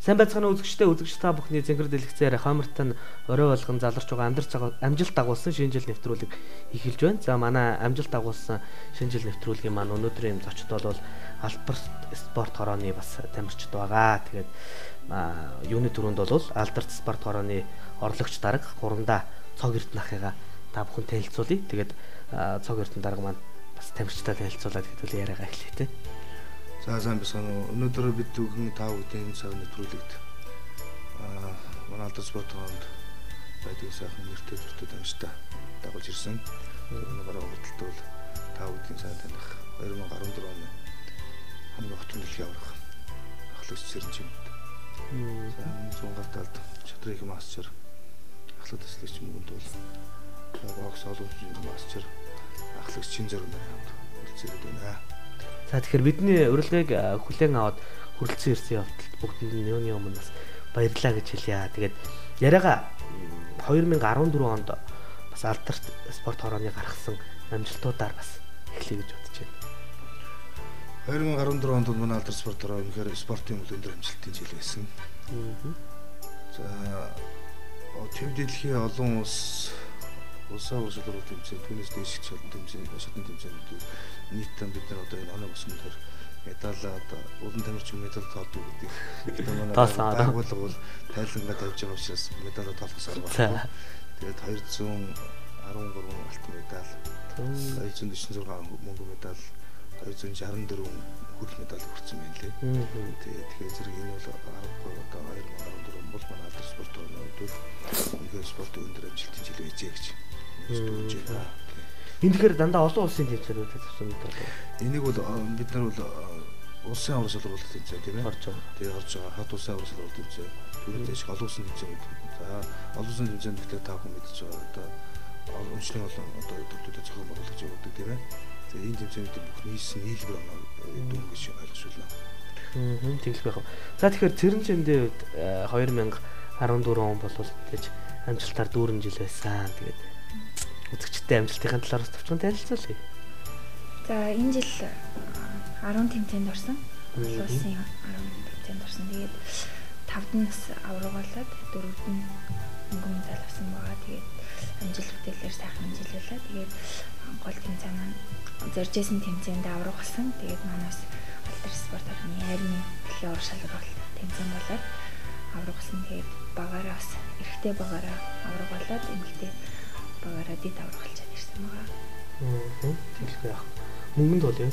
Сайн байцгаана үзэгч та бүхний Зэнгэр дэлгэцээр хамартан орой болгон заларч байгаа амжилт дагуулсан шинэ жил нэвтрүүлэг эхэлж байна. За манай амжилт дагуулсан шинэ жил нэвтрүүлгийн маань өнөөдрийн зочид бол албар спорт хорооны бас тамирчид байгаа. Тэгээд юуны төрөнд бол алдарт спорт хорооны орлогч дарга Гурандаа Цог Эрдэнэ ахыгаа та бүхэн танилцуулъя. Тэгээд Цог Эрдэнэ дарга маань бас тамирчтай танилцуулаад хэдүүл яриагаа эхлэе. За сайн байна. Өнөөдөр бид бүхэн та бүхэн цаг нэвтрүүлэгт манай алдар спорт хороонд байдаг сайхан нэртэй төртөд амжтай дагуулж ирсэн. Өнөөдөр хүртэл бол та бүхэн сайн таних 2014 оны хамгийн хотын дэлхийн аврах ахлагч Цэрэнчимд. За зунгар талд Шатрын их мастер ахлах төсөлч мөнгөнд бол бокс олонхын мастер ахлагч Чинзөрөнд хамт үлцээд байна. За тэгэхээр бидний урилгыг хүлээн аваад хүрэлцэн ирсэн явдалд бүгдэнд нь юуны өмнө бас баярлалаа гэж хэлье. Тэгээд яриагаа 2014 онд бас алдарт спорт хорооны гаргасан амжилтуудаар бас эхлэе гэж бодож байна. 2014 онд манай алдарт спорт хороо үнэхээр спортын өндөр амжилтын жил байсан. За төв дэлхийн олон улсын уршилруу тэмцээн түүнээс дээш шатны тэмцээнүүд нийтдээ бид нар одоо энэ оноо босон төр медалаа одоо улан тамирчин медал тоолдог гэдэг. Одоо манай байгууллага бол тайлангаа тавьж байгаа учраас медалаа тоолгосоор байна. Тэгээд 213 алтан медаль, 246 мөнгөн медаль, 264 хөрх медаль хүрсэн байна лээ. Тэгэхээр зэрэг энэ бол 13 одоо 2014 бол манай алдар спорт хороонд үнэхээр спортын өндөр амжилтын жил байжээ гэж үзэж байна. Энэ тэгэхээр дандаа олон улсын тэмцээнүүдэд авсан мэт байна. Энийг бол бид нар бол улсын аврал шалралт тэмцээн тийм ээ. Орж байгаа. Тэгээ орж байгаа. Хат улсын аврал шалралт тэмцээн. Түүнээс олон улсын тэмцээнүүд. За олон улсын тэмцээнд гэхдээ та бүхэн мэдж байгаа. Одоо өнчний олон одоо төдөө зохион байгуулагч явуулдаг тийм ээ. Тэгээ энэ тэмцээнүүдийн бүх нийслэл нийлбэр дүн гэж ойлгуулна. Тэглэх байх. За тэгэхээр Цэрэнчимдээ 2014 он бол тэгж амжилтаар дүүрэн жил байсан. Тэгээд үзэгчтэй амжилтын талаар бас товчхон танилцуулъя. За энэ жил 10 тэмцээнд орсон. Улсын 10 тэмцээнд орсон. Тэгээд 5-д нь бас аврагуулад 4-д нь мөнгөн медаль авсан байгаа. Тэгээд амжилт бүтээлээр сайхан амжилууллаа. Тэгээд гол тэмцээн маань зоржсэн тэмцээнд аврагуулсан. Тэгээд манаас алдар спорт хорооны армийн дэлхийн уран шалралт тэмцээн болоод аврагуулсан. Тэгээд багаараа бас эрэгтэй багаараа аврагуулад эмэгтэй багаараа дэд аврагуулчаад ирсэн байгаа. Тэглэх яах. Мөнгөнд бол юм.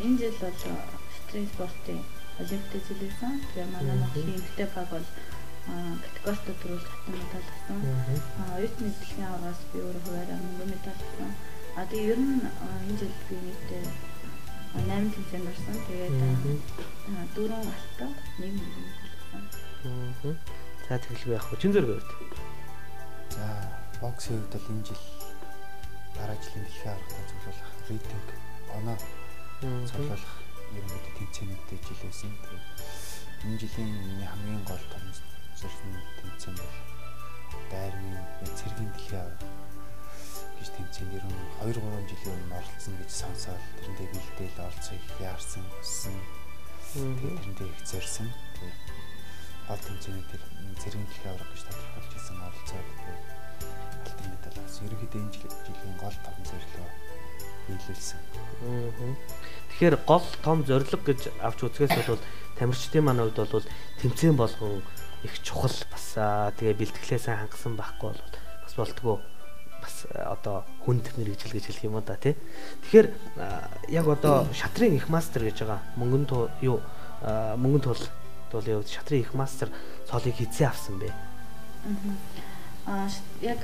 Энэ жил бол Шатрын спортын олимпиад жил байсан. Тэгээ манай Монголын эмэгтэй баг бол категорид төрүүлж хатан медаль авсан. Оюутны дэлхийн аврагаас би өөрөө хуваараа мөнгөн медаль авсан. Тэгээ ер нь энэ жил би нийтдээ 8 тэмцээнд орсон. Тэгээд 4 алтан, 1 мөнгөн медаль авсан. За тэглэх яах вэ? Чинзөргөө. За боксын хувьд бол энэ жил дараа жилийн дэлхийн аврагтаа цуглуулах рейтинг оноо цуглуулах ерөнхийдөө тэмцээнүүдэд жил байсан. Тэгээд энэ жилийн хамгийн гол том зорилго тэмцээн бол дайрмын цэргийн дэлхийн авраг гэж тэмцээнд ер нь 2-3 жилийн өмнө оролцсон гэж сонсоод тэрэндээ бэлдээл оролцохыг яарсан хүссэн. Тэгээд тэрэндээ их зорьсон. Тэгээд гол тэмцээнүүдээр цэргийн дэлхийн авраг гэж тодорхойлж ирсэн оролцоод алтан медаль авсан. Ерөнхийдөө энэ жилийн гол том зорилго биелүүлсэн. Тэгэхээр гол том зорилго гэж авч үзэхээс бол тамирчдын манай хувьд бол тэмцээн болгон их чухал бас тэгээ бэлтгэлээсээ хангасан байхгүй бол бас болтгоо бас одоо хүнд мэрэгжил гэж хэлэх юм уу да тий. Тэгэхээр яг одоо Шатрын их мастер гэж байгаа мөнгөн тул явд Шатрын их мастер цолыг хизээ авсан бэ? Яг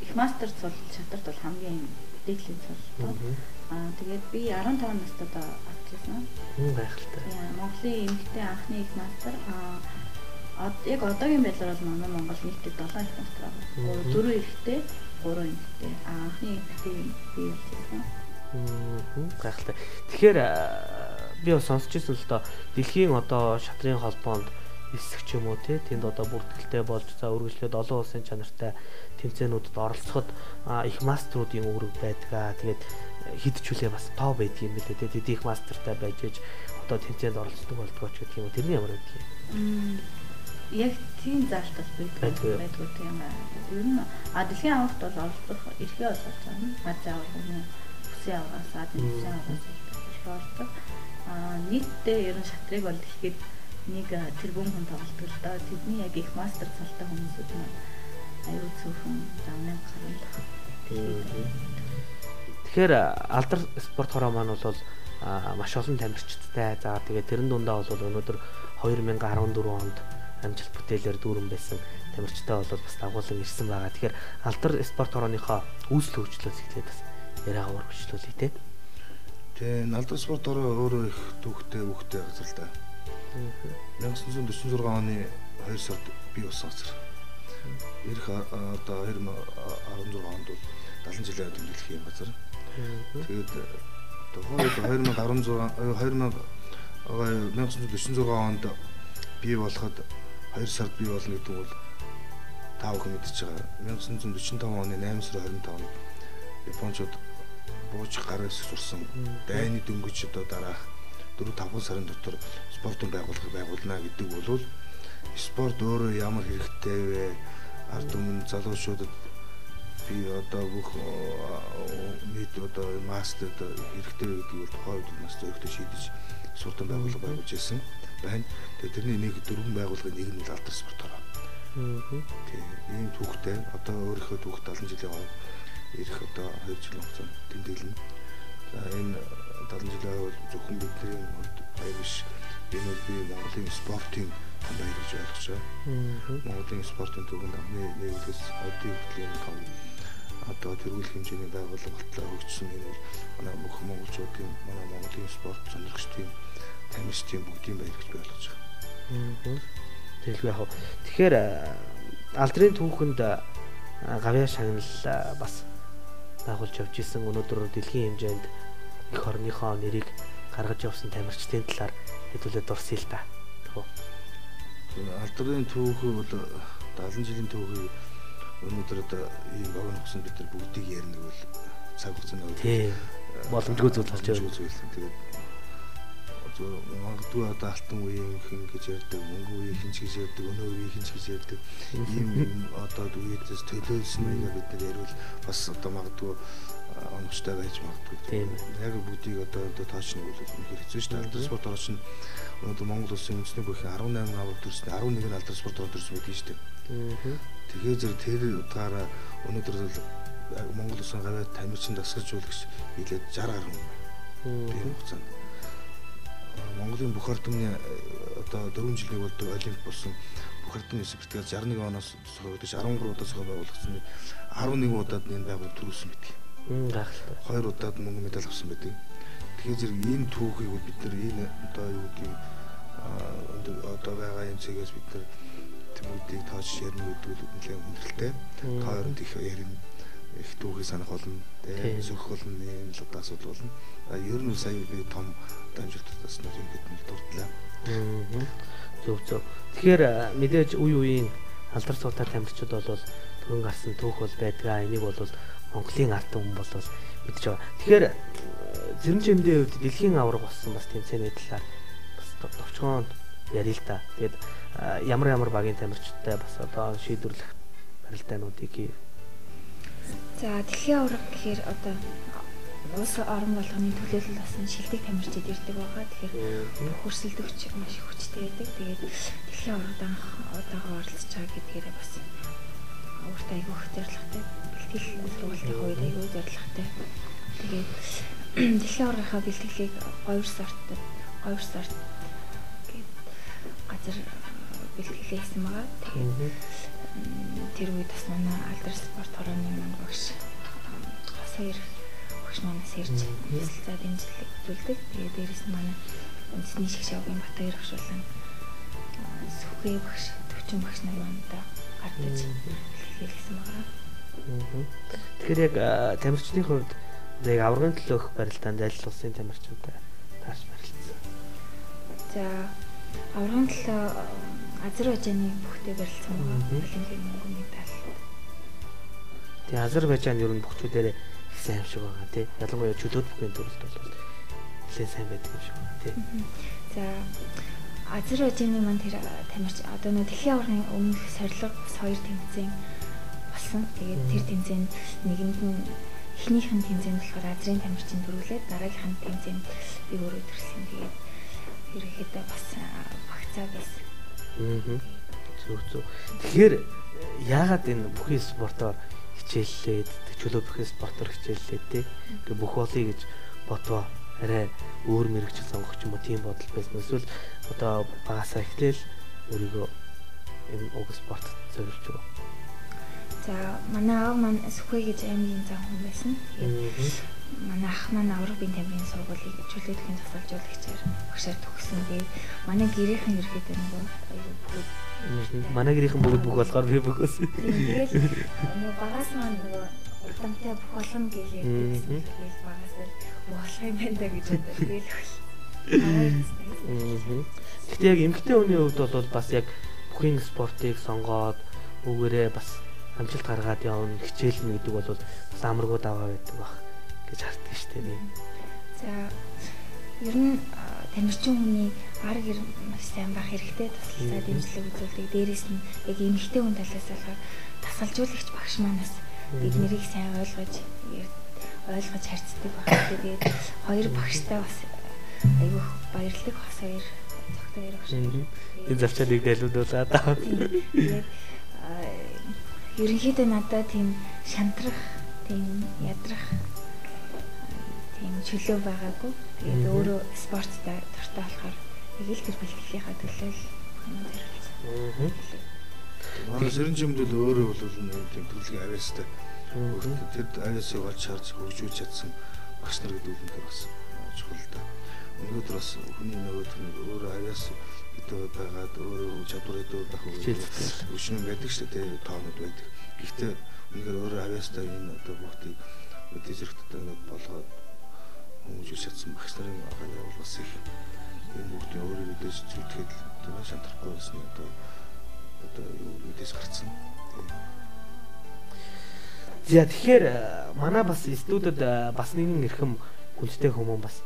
их мастер цол Шатрт бол хамгийн дээдлийн цол. Тэгээд би 15 настайдаа авчихсан. Гайхалтай. Монголын эмэгтэй анхны их мастер яг одоогийн байдлаар бол манай Монгол нийтдээ 7 их мастер байгаа. 4 эрэгтэй, 3 эмэгтэй. Анхны эмэгтэй би болсон. Гайхалтай. Тэгэхээр би бас сонсч ирсэн л доо дэлхийн одоо Шатрын холбоонд эсэх ч юм уу тэнд одоо бүртгэлтэй болж за үргэлжлээд олон улсын чанартай тэмцээнүүдэд оролцоход их мастеруудын үүрэг байдаг. Тэгээд хидчүүлээ бас тоо байдаг юм билээ те. Дидих мастертай байж ээж одоо тэмцээнд оролцдог болдгоо ч гэх юм уу. Тэрний ямар байдаг юм? Яг тийм заалт бас байдгүй тийм аа. Ер нь дэлхийн аварт бол оролцох эрхээ бол болж байгаа юм. Азаа аваргын хүсээ аваасаа дэлхийн авараас эрхээ ордог. Нийтдээ ер нь шатрыг бол тэгэхэд нэг тэрбум хүн тоглолдог л доо. Тэдний яг их мастер цалтай хүмүүсүүд маань аюу цөөхөн замны гарна. Тэгэхээр алдар спорт хороо маань бол маш олон тамирчидтай. За тэгээд тэрэн дундаа бол өнөөдөр 2014 онд амжилт бүтээлээр дүүрэн байсан тамирчтай бол бас дагуулсан ирсэн байгаа. Тэгэхээр алдар спорт хорооныхоо үүсэл хөгжлөөс эхлээд бас яриагаа өргөжлүүлээ те. Тэгээ алдар спорт хороо өөрөө их түүхтэй газар л да. 1946 оны 2 сард бий болсон газар. Ирэх одоо 2016 онд бол 70 жилийн тэмдэглэх юм газар. Тэгээд тухайн 1946 онд бий болоход 2 сард бий болно гэдэг бол та бүхэн мэдчихэж байгаа. 1945 оны 8 сарын 25-нд Япончууд бууж гараас сурсан дайны дөнгөж одоо дараах 4-5 сарын дотор спортын байгуулна гэдэг бол спорт өөрөө ямар хэрэгтэй вэ? Ард түмэн залуучуудад би одоо бүх нийт одоо мастер хэрэгтэй гэдгийг бол тухайн үед маш зөрөгтэй шийдэж спортын байгуулж ирсэн байна. Тэгээ тэрний нэг дөрвөн байгууллагын нэг нь бол алдар спорт хороо. Тэгээ ийм түүхтэй одоо өөрийнхөө түүх 70 жилийн хойно ирэх одоо 2 жилийн хугацаанд тэмдэглэнэ. За энэ 70 жилийн хойно зөвхөн бидний хувьд баяр биш. Энэ бол би Монголын спортын баяр гэж ойлгож байгаа. Монголын спортын түүхэнд анхны нэгдээс одын хөтлийн том одоо тэргүүлэх хэмжээний байгууллага батлаа хөгжсөн. Энэ бол манай бүх монголчуудын манай Монголын спорт сонирхчдын тамирчдын бүгдийн баяр гэж би ойлгож байгаа. Тэгэл яг. Тэгэхээр алдрын түүхэнд гавьяа шагнал бас байгуулж явж исэн. Өнөөдөр дэлхийн хэмжээнд их орныхоо нэрийг гаргаж явсан тамирчдын талаар хэдүүлээд дурсъя л да. Алдрын түүхий бол 70 жилийн түүхий өнөөдөр одоо ийм богино хугацаанд бид нар бүгдийг ярина гэвэл цаг хугацааны үед боломжгүй зүйл болж байгаа. Тэгээд магадгүй одоо алтан үеийн хин гэж ярьдаг, мөнгө үеийн хин гэж ярьдаг, өнөө үеийн хин гэж ярьдаг. Ийм одоо үеэс төлөөлсөн маяг бид нар ярил бас одоо магадгүй оновчтой байж магадгүй. Яг бүгдийг одоо тоочныг бол үнэхээр хэцүү шүү дээ. Алдар спорт орооч нь өнөөдөр Монгол улсын үндэсний бүхий 18 аварга төрсөн, 11 нь алдар спорт ороод төрсөн байдаг шүү дээ. Тэгэхээр зэрэг тэр утгаараа өнөөдөр Монгол улсын гавьяа тамирчин дасгалжуулагч нийлээд 60 гаруй хүн. Тэр хугацаанд Монголын бүх ард түмний одоо 4 жилийн болдог олимп болсон бүх ард түмний спортыг 61 оноос зохиогдож 13 удаа зохио байгуулагдсан. 11 удаад энэ байгууллага төрүүлсэн байдаг. Гайхалтай. 2 удаад мөнгө медаль авсан байдаг. Тэгэхээр зэрэг энэ түүхийг бид нар энэ одоо юу гэдгийг одоо байгаа энэ цэгээс бид нар тэмүүдийг тоож ярина гэдэг нь нэлээд хүндрэлтэй. Та хоёрын их ярина. Их түүхийг санах болно. Тэгээ зөвх болно юм л одоо асуудал болно. Ер нь сая би том дамжуулалтаас нь юм бидний дурдлаа. Зөв. Тэгэхээр мэдээж үе үеийн алдар суутай тамирчид бол түрэн гарсан түүх бол байдаг. Энийг бол Монголын ард түмэн бол мэдж байгаа. Тэгэхээр зэрэн чимдээ үед дэлхийн аварга болсон бас тэмцээний талаар бас товчхон ярил л да. Тэгээд ямар багийн тамирчидтай бас одоо шийдвэрлэх барилдаануудыг хийв. За дэлхийн аварга гэхээр одоо улс орон болгоны төлөөлөл басан шилдэг тамирчид ирдэг байгаа. Тэгэхээр хөрсөлдөгч маш их хүчтэй байдаг. Тэгээд дэлхийн аваргад анх удаага оролцож байгаа гэдгээрээ бас өөртөө айгүй их зорилготой. Бэлтгэл сургалтын үед айгүй зорилготой. Тэгээд дэлхийн аваргынхаа бэлтгэлийг 2 сард гээд газар бэлтгэлээ хийсэн байгаа. Тэгээд тэр үед бас манай алдар спорт хорооны багш хасаар багш манаас ирж хэлцээ дэмжлэг үзүүлдэг. Тэгээд дээрээс нь манай үндэсний шгшаагийн Батбаяр багш болон Сүхбэй багш, Төвчин багш нар манайдаа гардаж хэлсэн байгаа. Тэгэхээр яг тамирчдын хувьд яг аваргын төлөөх барилдаанд аль улсын тамирчидтай тааш барилдсан. За аваргын төлөө Азербайджаны бүхтэй барилдсан байгаа. Олимпийн мөнгө медаль. Тэгээ Азербайджан ер нь бүхчүүдээр сайн юм шиг байгаа тий. Ялангуяа чөлөөт бүхний төрөлд бол нэлээд сайн байдаг юм шиг байна тий. За Азербайджаны маань тэр тамирч одоо нөө дэлхийн аваргын өмнөх сорилго бас 2 тэмцээн болсон. Тэгээд тэр тэмцээнд нэгэнд нь эхнийх нь тэмцээнд болохоор Азерын тамирчин дөрвөлээд дараагийнх нь тэмцээнд би өөрөө төрсөн. Тэгээд ерөөхдөө бас багцаа байсан. Зөв. Тэгэхээр яагаад энэ бүхий спортоор хичээллээд чөлөө бүхий спортоор хичээллээд тий. Ингээ бүх болъё гэж бодвоо. Арай өөр мэрэгчл сонгох ч юм уу тийм бодол байсан. Эсвэл одоо багасаа эхлээл өөрийгөө энэ уг спорт зориулж байгаа. За манай аав маань Сүхбэй гэж аймгийн зам хүн байсан. Тэгээд манай ах маань Аврагын тамирын сургуулийг чөлөөтийн засалжуулагчаар багшаар төгссөн. Тэгээд манай гэрийнхэн ерөөдөө нөгөө бүгд манай гэрийнхэн бүгд бүх болохоор би бүгөөс. Тэгээд нөгөө багаас маань нөгөө удамтай бүх болгоно гэж ярьдаг. Тэгээд багаас л болох юм байна да гэж боддог. Тэгээд Гэхдээ яг эмэгтэй хүний хувьд бол бас яг бүхий спортыг сонгоод бүгээрээ бас амжилт гаргаад явна хичээлнэ гэдэг бол бас амаргүй даваа байдаг баг гэж харддаг шүү дээ. За ер нь тамирчин хүний арга гэр маш сайн байх хэрэгтэй. Тасалцаа дэмжлэг үзүүлдэг. Дээрээс нь яг эмэгтэй хүн талаас болохоор тасалжуулагч багш манаас бид нэрийг сайн ойлгож харьцдаг байх. Тэгээд хоёр багштай бас айгүйх баярлалаа бас хоёр цогтой ярих шиг. Энэ завчаалыг дэлгүүлүүлээд аа. Тэгээд ерөнхийдөө надад тийм шантрах, тийм ядрах, тийм чөлөө байгаагүй. Тэгээд өөрөө спорттой дуртай болохоор яг л тэр бэлтгэлийнхаа төлөө л юм зориулсан. Манай сэрэн жимдэл өөрөө бол тийм төрөлгийн авьяастай. Тэр авьяасыг олж харж хөгжүүлж чадсан багш нар гэдэг үнээр бас чухал да. Өнөөдөр бас хүний нөгөө авьяас гэдэг байгаад өөрөө чадвар өдөө байх үү өшнө байдаг шүү дээ тоонод байдаг. Гэхдээ үнээр өөрөө авьяастай энэ одоо бүгдийг өдөө зэрэгтэй болгоод хөгжүүлж чадсан багш нарын агаараа бас их энэ бүгдийн өөрийн өдөөс зүтгэхэд тийм шантрахгүй байсан одоо юу үдээс гарцсан. За тэгэхээр манай бас студид бас нэгэн эрхэм хүндэтэй хүмүүс бас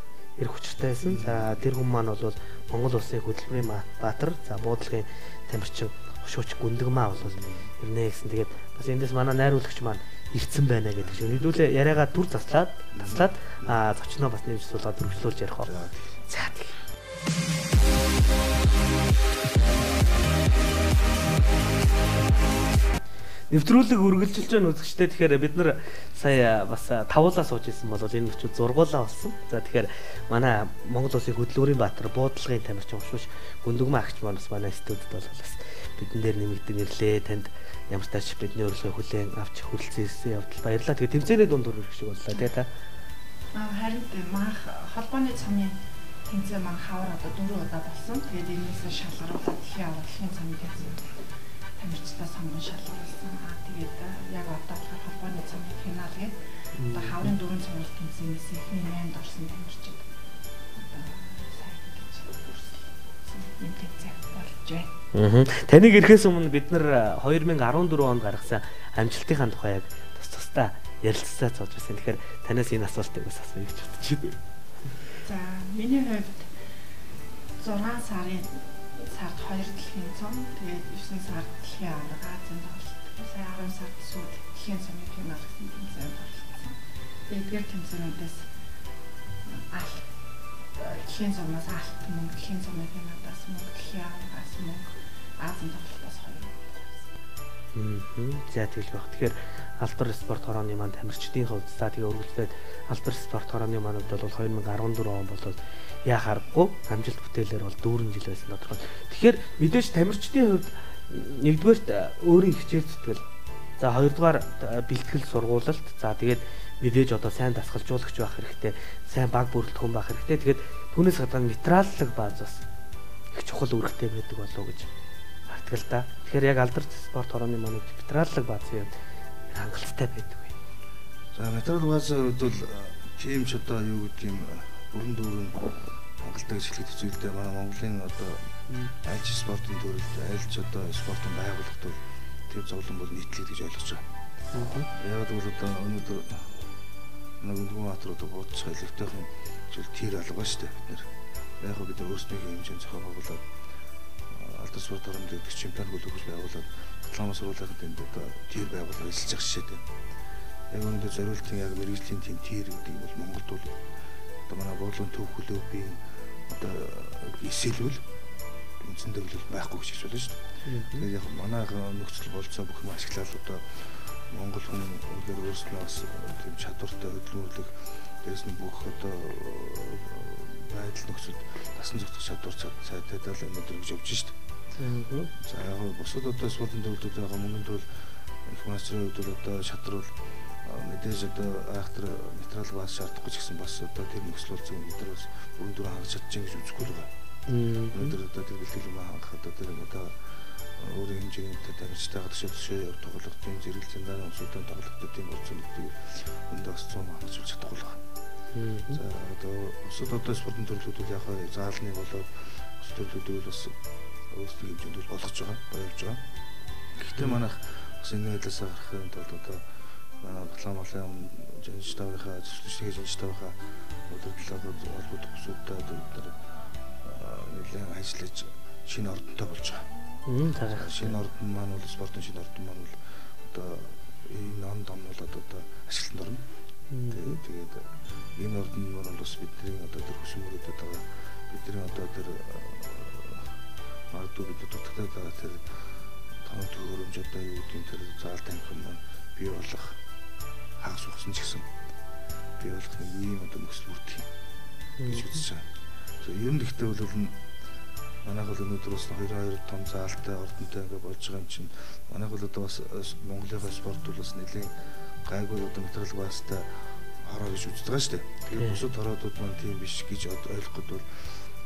ирэх учиртай байсан. За тэр хүмүүс маань бол Монгол улсын хөтөлбөрийн баатар, за буудлагын тамирчин Хошууч Гүндэгмаа бол ирнэ гэсэн. Тэгээд бас эндээс манай найруулагч маань ирцэн байна гэдэг шиг. Нийлүүлээ яриагаа түр таслаад зочноо бас нэмж суулгаад өргөжлүүлж ярих уу. За нэвтрүүлэг үргэлжилж байгаа үзэгчтэй тэгэхээр бид нар сая бас тавуулаа сууж ирсэн бол энэ өчигд зургуулаа болсон. За тэгэхээр манай Монгол улсын хөтөлбөрийн баатар буудлагын тамирчин Хошууч Гүндэгмаа агч маань бас манай студид бол бас бидэн дээр нэмэгдэн ирлээ. Танд ямар тач бидний урилгыг хүлээн авч хүрэлцсэн явдал баярлалаа. Тэгээ тэмцээний дунд хүрэх шиг боллоо тий та. Харин манайх холбооны цомын тэмцээн маань хавар одоо 4 удаа болсон. Тэгээд энэсээ шалгаруулаад дэлхийн аваргалын цомын тэмцээн тамирчдаа сонгон шалгаруулсан. Тэгээд яг одоо болохоор холбооны цомын финал гээд одоо хаврын 4 цомын тэмцээнээс эхний 8-д орсон тамирчид одоо сайн гэж хүрсэн юм тэмцээн болж байна. Таныг ирэхээс өмнө бид нар 2014 онд гаргасан амжилтынхаа тухай яг тусдаа ярилцсаа цоож байсан. Тэгэхээр танаас энэ асуултыг бас асууя гэж бодож байна. За миний хувьд 6 сарын сард 2 дэлхийн цом, тэгээд 9 сард дэлхийн аварга Азийн тоглолт, сая 10 сард сүүл дэлхийн цомын финал гэсэн тэмцээнд оролцсон. Тэгээд эдгээр тэмцээнүүдээс дэлхийн цомоос алт мөнгө, дэлхийн цомын финалаас мөнгө, дэлхийн аваргаас мөнгө, Азийн тоглолтоос 2. За тэгэл баг. Тэгэхээр албар спорт хорооны маань тамирчдын хувьд за тэгээ өргөлдөөд албар спорт хорооны маань хувьд бол 2014 он болоод яхаарахгүй амжилт бүтээлээр бол 4 жил байсан тодорхой. Тэгэхээр мэдээж тамирчдын хувьд нэгдүгээрт өөрийн хичээл зүтгэл, за хоёрдугаар бэлтгэл сургуулалт, за тэгээд мэдээж одоо сайн дасгалжуулагч байх хэрэгтэй, сайн баг бүрэлдэхүүн байх хэрэгтэй. Тэгээд түүнээс гадна материаллык бааз бас их чухал үүрэгтэй байдаг болов уу гэж харддаг л да. Тэгэхээр яг алдар спорт хорооны маань материаллык баазын хувьд хангалттай байдаг вэ. За материал баазын хувьд бол тийм ч одоо юу гэдэг юм бүрэн дүүрэн хангалттай гэж хэлэхэд хэцүү л дээ. Манай Монголын одоо айлч спортын төрөлд айлч одоо спортын байгууллагт бол тэр зовлон бол нийтлэг гэж ойлгож байгаа. Яг л одоо өнөөдөр Нүгүнбаатар одоо буудаж хэлэвтэйхэн жил тир алгаа штэ бид нэр. Яг бид өөрсдөө хэмжээнд зохион байгуулад алдар спорт орнод чемпион хөлөг байгуулад Батламаас сургуулийн тэнд одоо тир байгуулах эсэлж ах шишээ. Яг өнөөдөр зориултын яг мэрэгжлийн тийм тир гэдэг нь бол Монголд бол одоо манай буудлын төв хөлөөбийн одоо эсэлвэл үндсэндээ бол байхгүй гэж хэлж байна шүү дээ. Тэгээд яг манай нөхцөл болцоо бүх юм ашиглаад одоо Монгол хүн өнөөдөр өөрснөө бас тийм чадвартай хөдөлмөрлөх дээрс нь бүх одоо байдал нөхцөл насан зохицох чадвар цайтайдаа л өнөөдөр гэж явж шүү дээ. За яг бусад одоо спортын төвлөрүүд байгаа мөнгөнд бол их мастрын хувьд бол одоо шатрал мэдээж одоо айхтар материал бас шаардахгүй ч гэсэн бас одоо тэр нөхцөл болцоо өнөөдөр бас өндөр хангаж чадчих гэж үзэхгүй байгаа. Өнөөдөр одоо тэр бэлтгэл юм хангах одоо тэр одоо өөрийн хэмжээний тавьжтай гадагшаа тоглолтын зэрэг зэндааны усуудын тоглолтын болцоо нэгдэг өндөө бас 100 хангаж чадахгүй байгаа. За одоо бусад одоо спортын төрлүүд яг заалны болоод бус төрлүүд бас өөрсдийн хэмжээнд болгож байгаа, баярлж байгаа. Гэхдээ манайх бас энэ байдлаас гарахын тулд одоо Батламын жанчтайхаа зөвшөөрөл жанчтайхаа өдөртлөг холбоотой бүсүүдтэй өдөр нэлээд ажиллаж шинэ ордонтой болж байгаа. Шинэ ордон маань бол спортын шинэ ордон маань бол одоо энэ он домнуулаад одоо ашиглалтанд орно. Тэгээд энэ ордон маань бас бидний одоо тэр хүсмөрөдөд байгаа. Бидний одоо тэр магадгүй бид дутагтай байгаа тэр тоног төгөөрөмж одоо юу гэдэг тэр заал танхим маань бий болох хагас ухсан ч гэсэн бий болох нэг ийм одоо нөхцөл бүрдэх гэж үзэж байгаа. Ер нь гэхдээ бол манайх бол өнөөдөр бас 2 том заалтай ордонтой ингээ болж байгаа юм чинь манайх бол одоо бас Монголын спорт бол бас нэлийн гайгүй одоо материал бастай хороо гэж үздэг байгаа шүү дээ. Тэгээд бусад хороодууд маань тийм биш гэж ойлгоход бол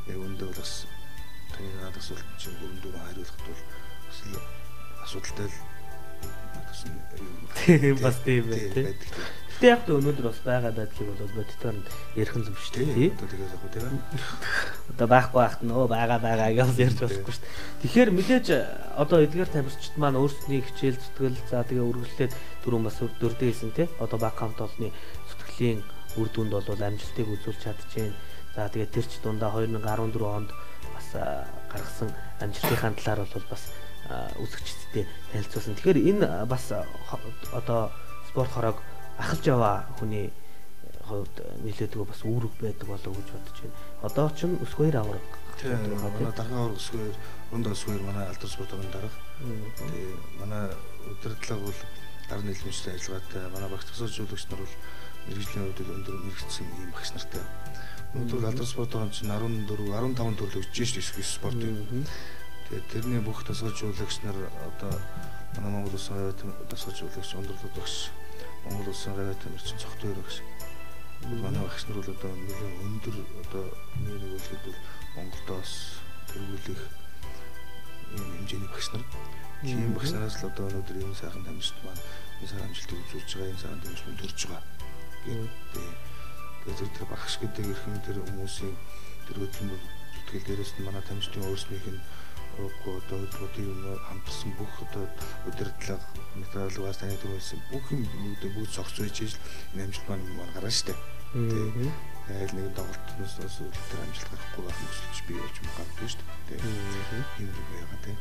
яг өндөө бол бас таны надад асуулт чинь өрөндөө хариулахад бол бас асуудалтай л тийм бас тийм байдаг. Гэтэ яг өнөөдөр бас байгаа байдлыг бол бодитоор ярих юм шүү дээ. Одоо тэгээд яг тийм одоо байхгүй байхт нөө байгаа гэж ярьж болохгүй шүү дээ. Тэгэхээр мэдээж одоо эдгээр тамирчид маань өөрсдийн хичээл зүтгэл за тэгээ үргэлжлээд дөрөв бас дөрдөг гэсэн тий. Одоо баг хамт олонны зүтгэлийн үр дүнд бол амжилтыг үзүүлж чадчихээн. За тэгээ тэр ч дундаа 2014 онд бас гаргасан амжилтынхаа талаар бол бас үзэгчдтэй танилцуулсан. Тэгэхээр энэ бас одоо спорт хорог ахалж яваа хүний хувьд нэлээдгүй бас үүрэг байдаг болов гэж бодож байна. Одоо ч өсгөөр авраг. Тийм манай дархан авраг өсгөөр өндөө өсгөөр манай алдар спорт орон дарга. Тэгээ манай удирдлага бол гар нийлэмжтэй ажиллагаатай. Манай багц төсөөлжүүлэгч нар бол мэрэгжлийн хувьд өндөр мэрэгдсэн ийм багш нартай. Өнөөдөр алдар спорт орон чинь 14 15 төрлөж шүү дээ спорт. Тэгээд тэрний бүх тасгалжуулагч нар одоо манай Монгол Улсын авиа тасгалжуулагч өндөрлөд багш Монгол Улсын авиа тамирчин цогтойр багш. Манай багш нар бол одоо нэлээд өндөр одоо нэг үлгэд бол Монголдоос тэргүүлэх ийм хэмжээний багш нар. Тийм багш нараас л одоо өнөөдөр энэ сайхан тамирчид маань энэ сайхан амжилтыг үзүүлж байгаа, энэ сайхан тамирчид төрж байгаа. Тэгээд тэр багш гэдэг эрхэм тэр хүмүүсийн тэр хөдөлмөр зүтгэл дээрээс нь манай тамирчдын өөрснийх нь одоо хөдөлмөрийн хамтарсан бүх одоо удирдлага материал бас таны төрүүлсэн бүх юм бүгд зогсож ижил энэ амжилт маань гаргана штэ. Тэгээд нэг тоглолтноос тэр амжилт гарахгүй байх нөхцөлч бий болж магадгүй штэ. Тийм юм байгаа тийм.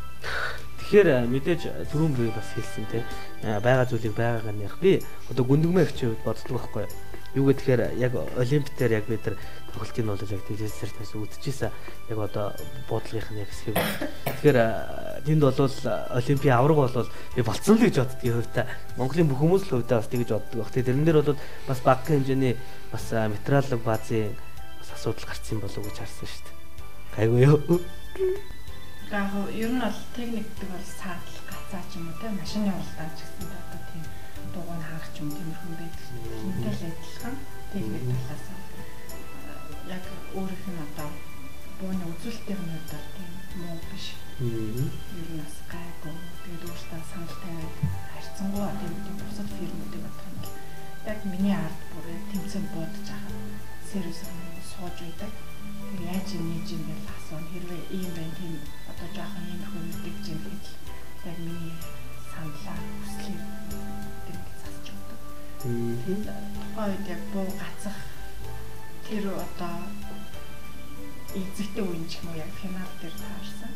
Тэгэхээр мэдээж түрүүн би бас хэлсэн тийм байгаа зүйлийг байгаагаар нь ярих. Би одоо гүндгмээ хичээвд боддог байхгүй юу? Юу гэхээр яг олимпиадаар яг бид нар тоглолтын бол яг телевизээр тас үзчихсэн. Яг одоо буудлынх нь яг хэсэг. Тэгэхээр тэнд бол олимпийн авраг бол би болцсон л гэж боддгийн хувьтай. Монголын бүх хүмүүс л хувьтай бас тэгж боддог баг. Тэрэн дээр бол бас багахан хэмжээний бас материал баазын бас асуудал гарсан болов уу гэж харсан шүү дээ. Гайгүй юу? Яг ер нь бол техникдэг бол саатал гацаа ч юм уу те машины уралдаан ч гэсэн одоо тийм дугуйн хаагч юм тиймэрхүү байдаг. Тэнтэй л адилхан техник талаас яг өөрийнх нь одоо бууны үзүүлэлтийн хувьд тийм муу биш. Ер нь бас гайгүй. Тэгээд өөртөө санал тавиад харьцангуй тийм бусад фирмүүдийг бодох юм бол яг миний ард бүр тэмцээн буудаж байгаа. Сервис сууж байдаг. Яаж юм нээж юм гэж асуув. Хэрвээ ийм байх тийм одоо жоохон ийм хөвөлдөж юм гэж яг миний саналаа хүслийг тэр засаж өгдөг. Ойд яг буу гацах тэр одоо эзэгтэй үеийн ч юм уу яг финал дээр таарсан.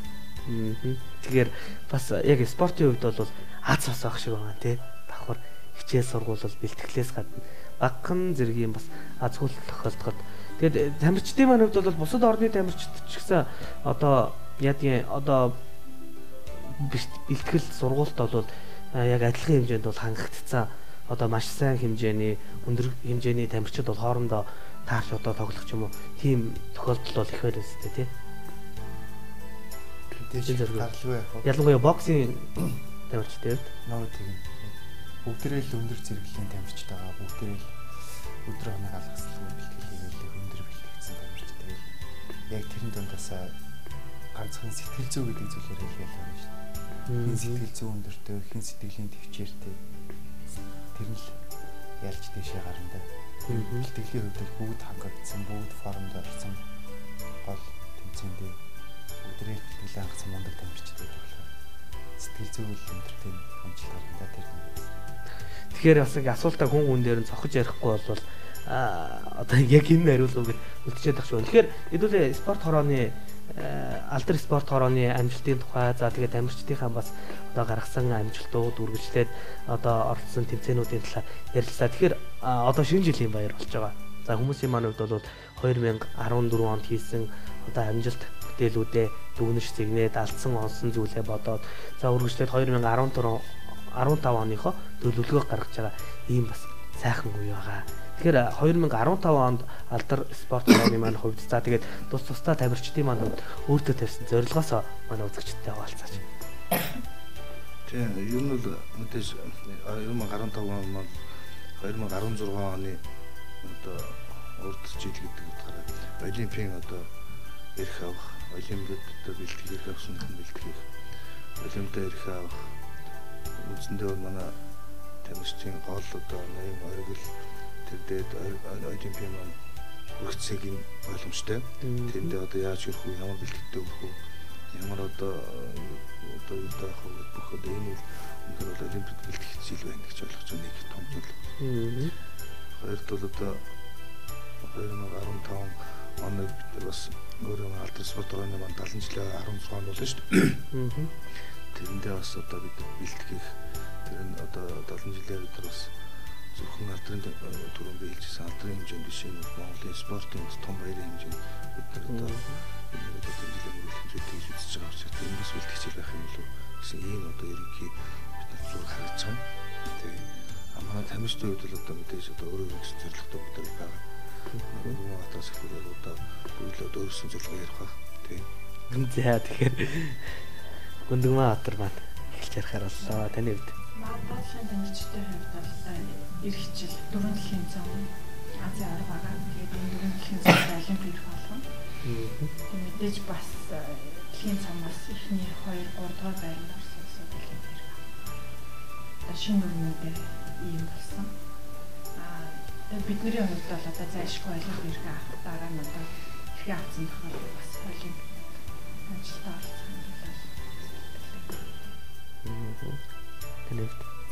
Тэгэхээр бас яг спортын хувьд бол аз бас авах шиг байгаа тий. Давхар хичээл сургуулал бэлтгэлээс гадна багхан зэргийн бас аз хүлэл тохиолдоход тэгээд тамирчдын маань хувьд бол бусад орны тамирчид ч гэсэн одоо яадгийн одоо бэлтгэл сургуульд бол яг адилхан хэмжээнд бол хангагдсан одоо маш сайн хэмжээний өндөр хэмжээний тамирчид бол хоорондоо таарч одоо тоглох юм уу тийм тохиолдол бол их байна үстэй тий. Гаралгүй яг. Ялангуяа боксing тамирчдын хувьд нөө тийм. Бүгдээрээ л өндөр зэрэглэлийн тамирчид байгаа. Бүгдээрээ л өдөр хоног алгаслагын бэлтгэл хийгээл өндөр бэлтгэгдсэн тамирчид. Тэгэл яг тэрэн дундаас ганцхан сэтгэл зүй гэдэг зүйлээр хэлгээл байгаа шүү дээ. Хин сэтгэл зүй өндөртэй, хин сэтгэлийн төвчээртэй. Тэр нь л ялж дэшээ гарна да. Бэлтгэлийн хувьд бүгд хангагдсан, бүгд формд орсон гол тэмцээндээ бүгдээ бэлтгэлийн хангасан мундаг тамирчид байдаг болохоор сэтгэл зүй өндөртэй амжилт гарна да тэр нь. Тэгэхээр бас ингэ асуултаа хүн дээр нь цохож ярихгүй бол одоо яг энэ хариулгыг үлдчихэд тах шүү. Тэгэхээр хэдүүлээ спорт хорооны алдар спорт хорооны амжилтын тухай за тэгээд тамирчдынхаа бас одоо гаргасан амжилтууд үргэлжлээд одоо оролцсон тэмцээнүүдийн талаар ярилцлаа. Тэгэхээр одоо шинэ жилийн баяр болж байгаа. За хүмүүсийн маань хувьд бол 2014 онд хийсэн одоо амжилт бүтээлүүдээ дүгнэж зэгнээд алдсан онсон зүйлээ бодоод за үргэлжлээд 15 оныхоо төлөвлөгөө гаргаж байгаа ийм бас сайхан үе байгаа. Тэгэхээр 2015 онд алдар спорт хорооны маань хувьд за тэгээд тус тусдаа тамирчдын маань хувьд өөртөө тавьсан зорилгоосоо манай үзэгчдтэй хаваалцаач. Тийм ер нь бол мэдээж 2015 он 2016 оны одоо урд жил гэдэг утгаараа олимпийн одоо эрх авах, олимпиад одоо бэлтгэх эрх авсан хүн бэлтгэх, олимпиад эрх авах үндсэндээ бол манай тамирчдын гол одоо ноён оргил тэр дээд олимпийн маань хүргэцгийн боломжтой. Тэндээ одоо яаж ирэх вэ? Ямар бэлтгэдэг вэ? Ямар одоо юу даах вэ? Бүх одоо энэ бол өнөөдөр олимпиад бэлтгэх жил байна гэж ойлгож байгаа нэг том зүйл. Хоёрт бол одоо 2015 онд бид бас өөрөө алдар спорт хорооны маань 70 жилийн 16 он болно шүү дээ. Тэрэндээ бас одоо бид бэлтгэх тэр нь одоо 70 жилээр бид бас зөвхөн алдрын түрүүн би хэлжсэн алдрын хэмжээнд биш энэ Монголын спортын бас том баярын хэмжээнд бид нар одоо энэ жилийн хэмжээнд хийж үзэж байгаа учраас эндээс бэлтгэж байх юм болов гэсэн ийм одоо ерөнхий бид нар зураг харж байгаа. Тэгээ манай тамирчдын хувьд бол одоо мэдээж одоо өөрөө гэсэн зорилготой бид нар байгаа. Нөгөө атаас ихлээр одоо бүгд өөрсдөө зорилгоо ярих баг. Тийм. За тэгэхээр Гүндгмаа Батар маань эхэлж ярихаар боллоо. Таны хувьд Монголын тамирчдын хувьд бол эх хичээл 4 дэлхийн зам Азийн арга байгаа. Тэгээд энэ 4 дэлхийн замд олимпиад болгоно. Мэдээж бас дэлхийн цамаас ихний 2 3 дугаар байранд орсон олимпиад. Шинэ өрнөдөө ийм болсон. Бидний хувьд бол одоо зайлшгүй олимпиад авах дараа нь одоо их авсан тохиолдол бас олимпиад амжилттай болсон.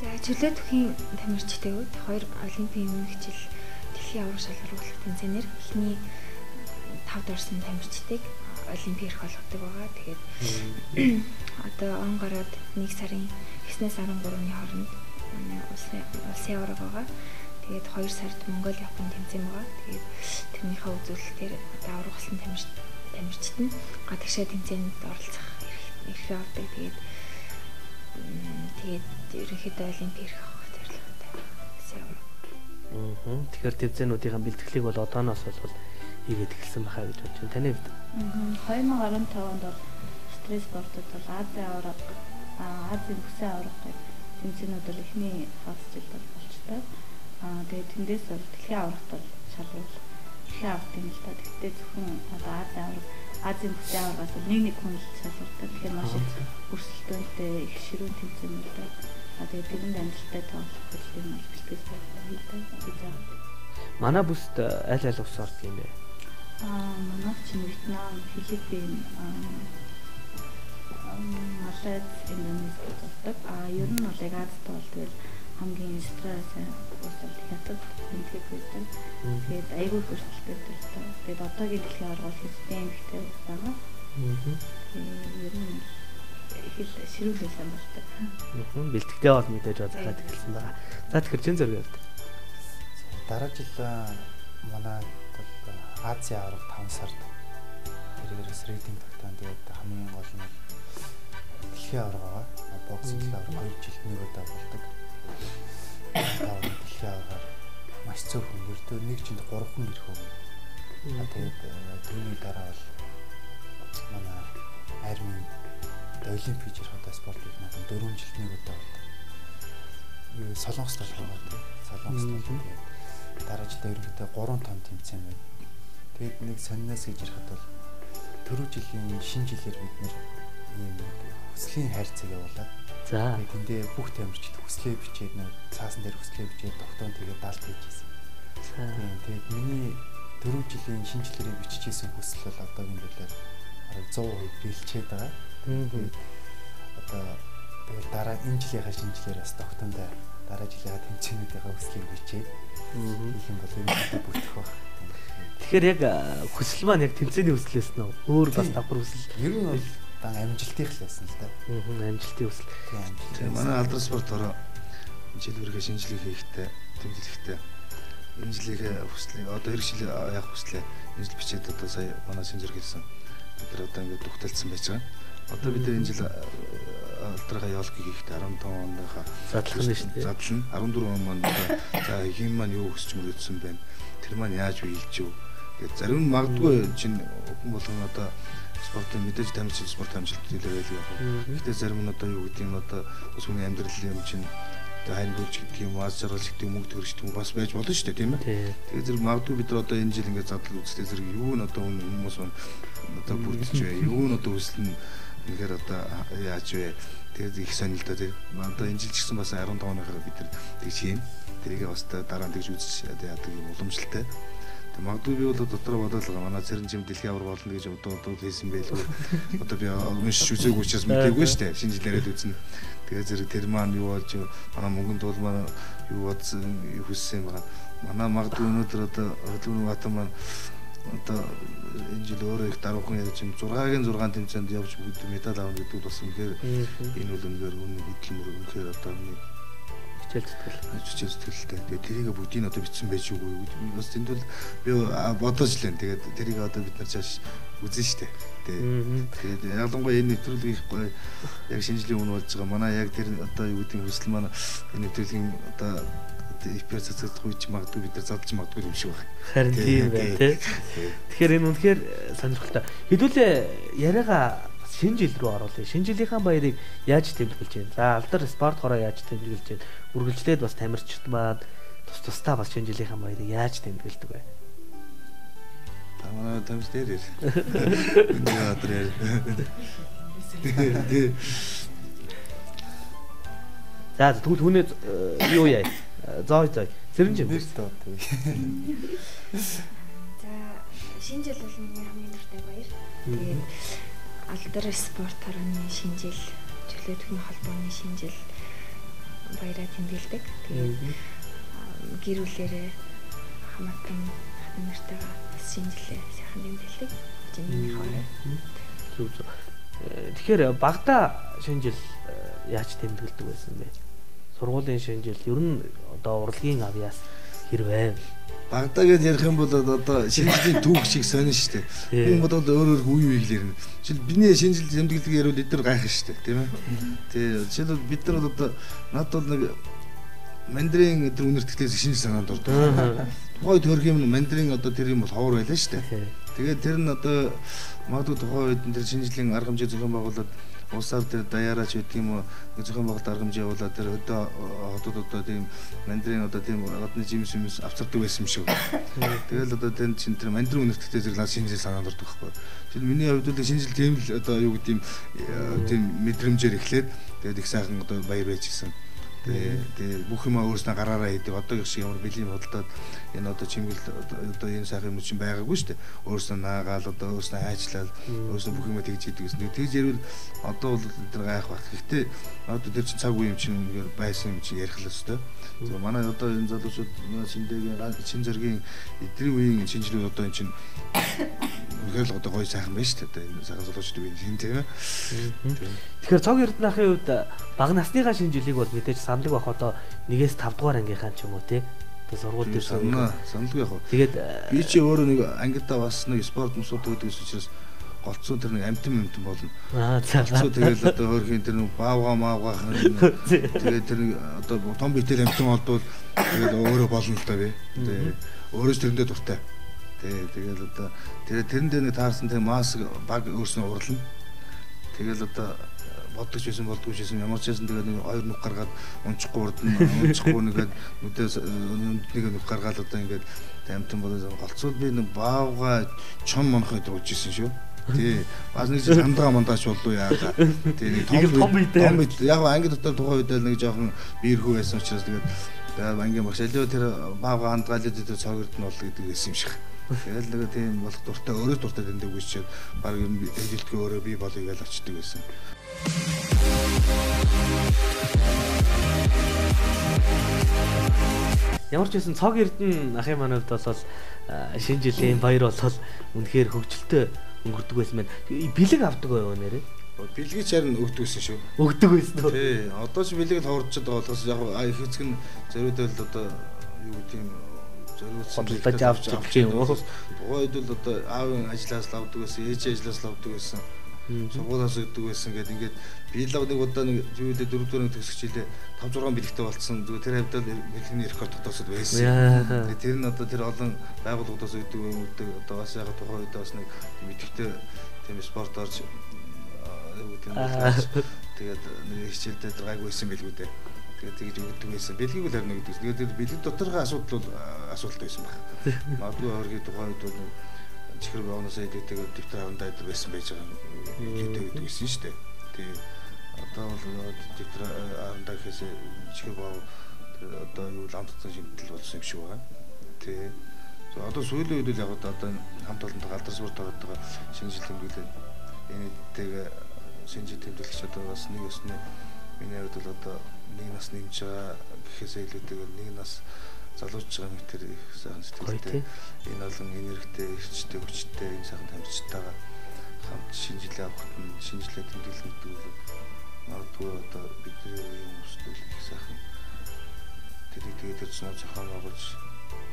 За чөлөө төвхийн тамирчдын хувьд 2 олимпийн өмнөх жил дэлхийн аварга шалгаруулах тэмцээнээр эхний 5-д орсон тамирчдыг олимпийн эрх олгодог байгаа. Тэгээд одоо он гараад 1 сарын 9-ээс 13-ны хооронд улсын аварга байгаа. Тэгээд 2 сард Монгол Япон тэмцээн байгаа. Тэгээд тэрнийхээ үзүүлэлтээр одоо аваргалсан тамирчид нь гадагшаа тэмцээнд оролцох эрхээ авдаг. Тэгээд ерөнхийдөө олимпийн эрх авах зорилготой гэсэн юм. Тэгэхээр тэмцээнүүдийн бэлтгэлийг бол одооноос бол хийгээд эхэлсэн байхаа гэж бодож байна. Таны хувьд 2015 онд бол стресс спортод бол Азийн бүсийн аварга тэмцээнүүд бол эхний фазжилд болчтой. Тэгээд тэндээс бол дэлхийн аваргад бол шалгуул эхлээ авах юм л та. Тэгтээ зөвхөн одоо Азийн бүсийн аваргаас нэг хүн л шалгуулдаг. Тэгэхээр маш их өрсөлдөөнтэй их ширүүн тэмцээнүүд. Тэгээд тэрэнд амжилттай тоглох хөдөлгөөний маш бэлтгэл хийдэг. Манай бүст аль улс ордог юм бэ? Манайх чинь Вьетнам, Филиппин, Малайз, Индонез ордог. Ер нь бол яг Азад бол тэгэл хамгийн стресс үүсэл хятад хэмжээ байдаг. Тэгээд айгүй хүсэлтэй болтой. Тэгээд одоогийн дэлхийн оргол хэвтэй эмхтэй байгаа. Ер нь их л ширүүлсэн болтой. Бэлтгэдээ бол мэдээж базараад эхэлсэн байгаа. За тэгэхээр чин зэрэг явд. Дараа жил манай Азийн авраг 5 сард тэрээрээс рейтинг тогтоон. Тэгээд хамгийн гол нь дэлхийн авраг байгаа. Боксинг дэлхийн авраг 2 жилд нэг удаа болдог. Дэлхийн аврагаар маш цөөх хүн ердөө нэг жилд 3 хүн ирэх юм. Тэгээд түүний дараа бол манай армийн олимпич ирэх спортыг надад 4 жилд нэг удаа болдог. Солонгост байгаа. Солонгост тэгээд дараа жилд ерөнхийдөө 3 том тэмцээн байна. Тэгээд нэг сонноос гэж ярихад бол түрүү жилийн шинэ жилээр бид нэр ийм хүслийн хайрцаг явуулаад за тэндээ бүх тамирчид хүслээ бичээд нэг цаасан дээр хүслээ бичээд тогтоон тэгээд даалт хийжсэн. Тэгээд миний түрүү жилийн шинэ жилээрээ бичижсэн хүсэл бол одоогийн байдлаар 100% биелчээд байгаа. Тэгээд одоо тэгэл дараа энэ жилийнхаа шинэ жилээр бас тогтоондоо дараа жилийнхаа тэмцээнүүдийнхаа хүслийг бичээд их юм бол энэ бүтгэх баг. Тэгэхээр яг хүсэл маань яг тэмцээний хүслээс нь өөр бас давхар хүсэл. Ер нь бол дан амжилтын л байсан л да. Амжилтын хүсэл. Тийм манай алдар спорт ороо жилүүргээ шинжилгээ хийхдээ тэмдэглэхдээ энэ жилийнхээ хүслийг одоо эх жил яах хүслээ энэ жил бичээд одоо сая манай шинжэр хэлсэн. Бид нар одоо ингээд тогтолцсон байж байгаа. Одоо бид энэ жил алдраа явуулгыг хийхдээ 15 оныхаа задлах нь шүү дээ. Задлна 14 он маань за хин маань юу хүсч мөрөдсөн байна. Тэр маань яаж биелж юу. Тэгээд зарим нь магадгүй чинь хүн болгон одоо спортын мэдээж тамирчин спорт амжилттай байл яг. Гэхдээ зарим нь одоо юу гэдэг юм одоо бас хүний амьдрал юм чинь одоо хайн бүрж гэдэг юм аз жаргал гэдэг мөнгө төрөжтэй юм бас байж болно шүү дээ тийм ээ. Тэгээд зэрэг магадгүй бид нар одоо энэ жил ингээд задлал үзтээ зэрэг юу н одоо хүмүүс одоо бүрдэж вэ? Юу н одоо хүсэл нь үнэхээр одоо яаж вэ? Тэгээд их сонирхолтой тийм. Одоо энэ жил ч гэсэн бас 15 оныхоо бид нар тэгж хийн. Тэрийг бас дараа нь тэгж үзэж яадаг юм уламжлалтай. Тэг магадгүй би бол дотор бодоод байгаа. Манай цэрэн жим дэлхийн авраг болно гэж одоо хийсэн байлгүй. Одоо би уншиж үзээгүй учраас мэдээгүй шүү дээ. Шинэ жилээрээ үзнэ. Тэгээ зэрэг тэр маань юу болж манай мөнгөнд бол манай юу бодсон хүссэн юм байна. Манай магадгүй өнөөдөр одоо хөдөлгөөний батан маань одоо энэ жил өөрөө их даруухан яаж юм 6-гийн 6 тэмцээнд явж бүгд медаль авах гэдэг бол бас үнэхээр энэ бол үнэхээр үнэ хөдөлмөр үнэхээр одоо хичээл зүтгэлтэй. Тэгээд тэрийг бүгдийг одоо бичсэн байж үгүй. Бас тэнд бол би бодож лээ. Тэгээд тэрийг одоо бид нар чааш үзэн штэ. Тэгээд ялангуяа энэ нэвтрүүлгийг яг шинжлэх үнэ болж байгаа. Манай яг тэр одоо юу гэдэг хүсэл маань энэ нэвтрүүлгийн одоо эпизод цацагдах үеч магадгүй бид нар задлж магадгүй юм шиг байна. Харин тийм байна тий. Тэгэхээр энэ үнэхээр сонирхолтой. Хэдүүлээ яриагаа шинэ жил рүү оруулъя. Шинэ жилийнхаа баярыг яаж тэмдэглэж байна? За алдар спорт хороо яаж тэмдэглэж байна? Үргэлжлээд бас тамирчид маань тусдаа бас шинэ жилийнхаа баярыг яаж тэмдэглэдэг вэ? Тамаа тамирч дээр. Үндэ адраа. За тэгвэл хүнээ юу яа? Зой. Цэрэн жим. За шинэ жил бол миний хамгийн дуртай баяр. Тэгээд алдар спорт хорооны шинэ жил, чөлөөтгөн холбооны шинэ жил баяраа тэмдэглэдэг. Тэгээд гэр бүлээрээ хамаатан нартай шинэ жилээ сайхан тэмдэглэдэг. Жимийн хоорой. Зүг. Тэгэхээр багада шинэ жил яаж тэмдэглэдэг байсан бэ? Сургуулийн шинэ жил ер нь одоо урлагийн авьяас хэрвээ Багада гэж ярих юм бол одоо шинэ жилийн түүх шиг сонин шүү дээ. Хүн бодвол өөр үе үеийг ярина. Жишээл биний шинэ жил тэмдэглэдэг ярил эдгээр гайхах шүү дээ, тийм ээ. Тэгээ жишээл бид нар бол одоо надад бол нэг мандрин өдр үнэртгэлээс шинэ санаанд ордог. Тухайн төрх юм мандрин одоо тэр юм бол ховор байлаа шүү дээ. Тэгээд тэр нь одоо магадгүй тухайн үед тэр шинэ жилийн арга хэмжээ зохион байгуулад улсаар тэр даяараач гэдэг юм уу зохион байгуулалт арга хэмжээ явуулаад тэр хотод одоо тийм мандрин одоо тийм гадны жимс авцардаг байсан юм шиг. Тэгэл одоо тэр чин тэр мандрин үнэртгэлтэй зэрэг шинэ жил санаанд ордог байхгүй. Жишээл миний хувьд бол шинэ жил тийм л одоо юу гэдэг юм тийм мэдрэмжээр эхлээд тэгээд их сайхан одоо баяр байж гисэн. Тэгээ бүх юм өөрснөө гараараа хийдэг. Одоогийн шиг ямар бэлгийн худалдаад энэ одоо чимгэл одоо энэ сайхан юм чинь байгаагүй шүү дээ. Өөрснөө наагаал одоо өөрснөө хайчлал өөрснөө бүх юм тэгж хийдэг гэсэн. Тэгж ярил одоо бол тэр гайх бат. Гэхдээ одоо тэр чинь цаг үе юм чинь үнээр байсан юм чинь ярих л өстой. Тэгээ манай одоо энэ залуучууд шинэгийн чин зэргийн эдний үеийн шинжилгээ одоо энэ чинь үнээр л одоо гоё сайхан байна шүү дээ. Энэ сайхан залуучууд үеийн юм тийм ээ. Тэгэхээр цог эрдэнэ ахын үед бага насныхаа шинжилгээг бол мэдээж саналг байх одоо 1-5 дугаар ангийнхаа ч юм уу тий. Тэгээ сургууль дээр саналг яг. Тэгээд би чи өөрөө нэг ангидаа бас нэг спорт мусууд өгдөгс учраас голцоо тэр нэг амтэн болно. За. Тэгээд одоо хөөрхийн тэр нэг баавгаа тэгээд тэр нэг одоо том битэл амтэн болдвол тэгээд өөрөө болно л да би. Тэгээд өөрөөс тэрэндээ дуртай. Тэгээд одоо тэрэндээ нэг таарсан тэр маск баг өөрснөө урлана. Тэгээд одоо бодож байсан болдгүй шээсэн ямар ч байсан тэгээд нэг хоёр нүх гаргаад унчихгүй урдна унчихгүй нэгээд нүдээс нэг нүх гаргаад одоо ингээд амтан болоод голцвол би нэг баавга чон монхой дуужсэн шүү. Тий. Бас нэг чинь хандгаа мандаач болов яа. Тий нэг том бит яг анги дотор тухайн үед нэг жоохон биерхүү байсан учраас тэгээд ангийн багш алио тэр баавга хандгаалаад тэр цогөрд нь бол гэдэг байсан юм шиг. Тэгэл нэг тийм болох дуртай өөрөө дуртай дэндээ үсчихэд баг ер нь эжилтгөө өөрөө би болъё гэж очдөг байсан. Ямар ч байсан цог эрдэнэ ахын манай хувьд бол шинэ жилийн баяр болол үнэхээр хөгжилтэй өнгөрдөг байсан байна. Бэлэг авдаг байв нэрээ. Бэлгийг харин өгдөг байсан шүү. Өгдөг байсан үү? Тий. Одоо ч бэлэг л хурдчод байгаа болохоос яг их хэсэг нь зориудэл одоо юу гэдэг юм бодлож авч чадчих юм уу? Тухайд бол одоо аавын ажлаас л авдаг байсан, ээжийн ажлаас л авдаг байсан. Сургуулиас өгдөг байсан гэдэг ингээд би л нэг удаа нэг зүйлээ 4 дугаар төгсөх жилээ 5-6 бэлэгтэй болцсон. Тэр хавьд л бэлгэний рекорд тогтоосод байсан. Тэр нь одоо тэр олон байгууллагуудаас өгдөг юм үүдэг одоо бас яг тухайн үед бас нэг мэдхтэй тийм спорт орж тэгээд нэг хичээлдээ гайгүй байсан билгүү дээ. Тэгээд тэгж өгдөг байсан. Бэлгийг л харна гэдэг. Тэгээд тэр бэлэг доторхоо асуудал бол асуулт байсан баг. Магадгүй өөргийн тухайн үед бол чихэр баунасаа идэвтэйгээр дэвтэр харандаа идэр байсан байж байгаа юм гэдэг байсан шүү дээ. Тэгээд одоо бол дэвтэр харандаа гэхээсээ чихэр баав одоо юу ламтцсан шимтэл болсон юм шиг байна. Тэгээд одоо сүүлийн үед л яг одоо хамт олонтой алдар спорт ороод байгаа шинэ жил тэмдэглээд энэтэйг шинэ жил тэмдэглэж одоо бас нэг өснө миний хувьд бол одоо нэг нас нэмж байгаа гэхээсээ илүүтэйгээр нэг нас залууч байгаа мэт тэр их сайхан сэтгэлтэй энэ олон энергитэй эрчтэй хүчтэй энэ сайхан тамирчтайгаа хамт шинэ жилээ авахт нь шинэ жилээ тэмдэглэх гэдэг бол магадгүй одоо бидний юм өсвөл их сайхан тэгээд тэр цаа зохион байгуулж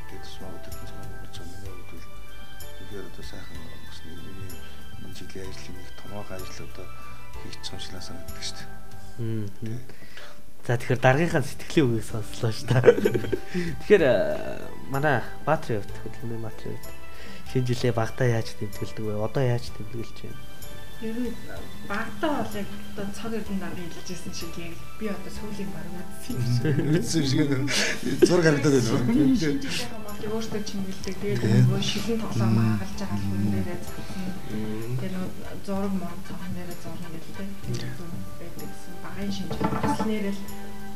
тэгээд магадгүй тэр цаа байгуулж байгаа миний хувьд бол тэгэхээр одоо сайхан бас нэг энэ жилийн ажлын нэг томоохон ажил одоо хийж байгаа юм шиг санагддаг шүү дээ. За тэгэхээр даргийнхаа сэтгэлийн үгийг сонслоо ш та. Тэгэхээр манай Баатрын хувьд хөдөлмөрийн Баатрын хувьд шинэ жилээ багтаа яаж тэмдэглэдэг вэ? Одоо яаж тэмдэглэж байна? Ер нь багтаа бол яг одоо цог эрдэнэ дарга хэлжсэн шиг яг би одоо сүүлийн баг үзсэн шиг зураг харагдаад байна. Шинэ жилээ хамгаалж өөртөө чимгэлдэг. Тэгээд нөгөө шилэн тоглоом хагалж байгаа хүмүүнээрээ цацсан. Тэгээд нөгөө зураг морог цахан дээрээ зурна гэдэг тийм байдагсан. Багын шинэ жилээс нэрэл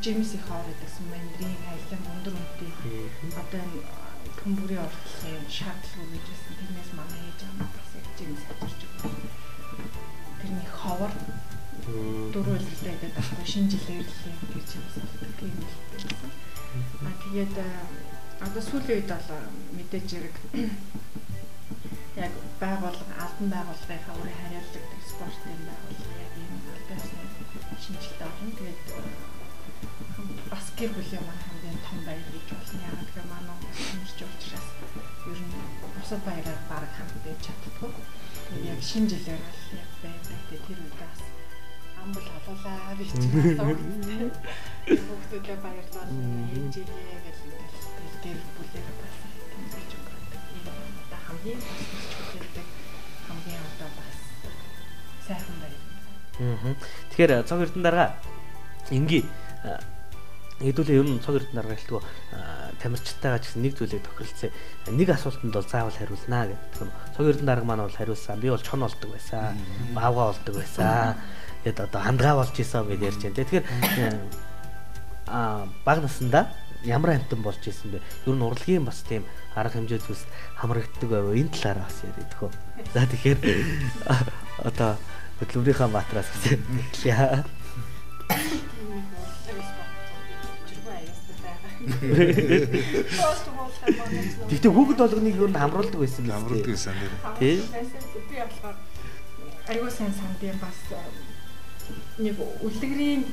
Джеймс их хоор гэдэгсэн мандрин айлан өндөр үнэтэй одоо энэ хүмүүрийн орчлын шаардлага гэж хэлсэн. Тэрнээс манай ээж аав бас яг Джеймс хадгалж өгсөн. Тэрний ховор дөрвөлтэй гэдэг байхгүй шинэ жилээр л гэж юмсан. Тийм л байсан. Тэгээд одоо сүүлийн үед бол мэдээж хэрэг яг байгууллага албан байгууллагынхаа өөрийн хариалдаг спортын байгууллага яг ийм албан ёсны шинжилгээ орно. Тэгээд бас гэр бүлийн маань хамгийн том баяр гэж болно. Яагаад гэвэл манай хүмүүс учраас ер нь бусад баяраар баг хамт байж чаддгүй. Тэгээд яг шинэ жилээр бол яг байдаг. Тэр үедээ амбал олоолаа би чинь асуусан. Бүгдээ баярлалаа. Ээжээ гэж гэр бүлээр бас тэмцэж өнгөрдөг. Энэ хамгийн хамгийн одоо бас сайхан байна. Тэгэхээр цог эрдэнэ дарга ингийн хэдүүлээ ер нь цог эрдэнэ дарга гэлтгөө тамирчтайгаа ч гэсэн нэг зүйлийг тохиролцсон. Нэг асуултанд бол заавал хариулнаа гэдэг. Цог эрдэнэ дарга маань бол хариулсан. Би бол чон болдог байсан. Баавга болдог байсан. Тэгэд одоо хандгаа болж исэн гэж ярьж байна. Тэгэхээр бага наснда ямар амтан болж исэн бэ? Ер нь урлагийн бас тийм арга хэмжээ зүйлс хамрагддаг байв. Энэ талаараа бас яриад хөө. За тэгэхээр одоо хөдөлмөрийнхаа матраас хэлье. Тэгтээ хүүхэд болгоныг ер нь хамруулдаг байсан юм. Хамруулдаг байсан тий. Би болохоор аюу сайн санд юм бас нэг үлгэрийн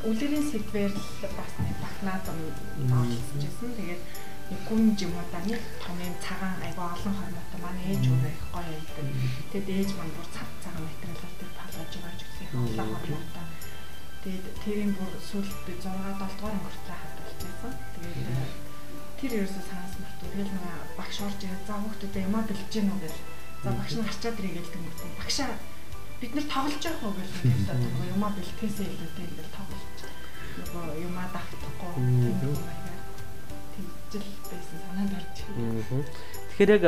сэдвээр л бас нэг бахнаад оролцож байсан. Тэгээд нэг гүн юм уу да нэг том юм цагаан аюу олон хормоотой манай ээж өөрөө их гоё байдаг. Тэгээд ээж маань бүр цагаан материалаар тэр палаж байгаа ч гэсэн олон хормоотой. Тэгээд тэрийн бүр сүүлд 6 7 дугаар өнгөрцөө хадгалчихсан. Тэгээд тэр ерөөсөө санаас мартуу. Тэгэл нэг багш орж ирээд за хүүхдүүдээ юмаа бэлж гин үү гэж. За багш нь гарчаад ирээ гэлдэг юм. Багшаа бид нар тоглож явах уу гэж хэлсэн. Юмаа бэлтгээсээ илүүтэй ингээл тоглож. Нөгөө юмаа давтахгүй. Тэгжил байсан санаанд орж. Тэгэхээр яг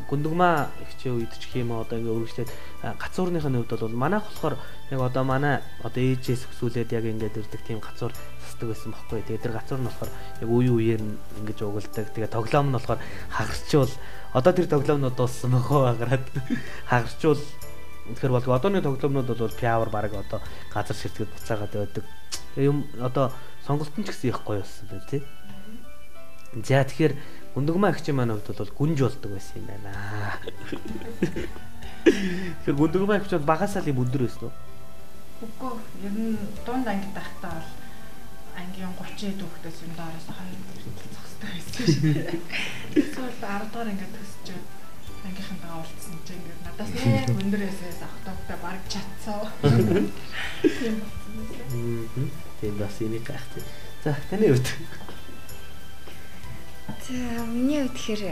гүндгмаа ихчээ үед ч юм одоо ингээ өргөжлээд гацуурныхын хувьд бол манайх болохоор яг одоо манай одоо ээжээс өсвүүлээд яг ингээд ирдэг тийм гацуур засдаг байсан бохоггүй. Тэгээд тэр гацуур нь болохоор яг үе үеэр ингэж угалдаг. Тэгээд тоглоом нь болохоор хагарчвал одоо тэр тоглоомнууд дууссан бохоо агараад хагарчвал тэгэхээр бол одооны тоглоомнууд бол пиавар баг одоо газар ширтгэд буцаагаад байдаг. Юм одоо сонголт нь ч гэсэн их гоё болсон байна тий. За тэгэхээр гүндгмаа ихч маань хувьд бол гүнж болдог байсан юм байна. Тэгэхээр гүндгмаа ихч бол багасаа л өндөр байсан уу? Үгүй ер нь дунд анги тахтаа бол ангийн 30 дүүхтээс юм доороос 2 зогсдог байсан шүү. Эсвэл 10 дахь ингээд төсчөөд ангийнхантайгаа уулзсан чинь ингээд надаас нэг өндөр байсаас автогтой баг чатсаа. Тийм болсон. Тийм бас энийг гахт. За таны хувьд. За миний хувьд тэгэхээр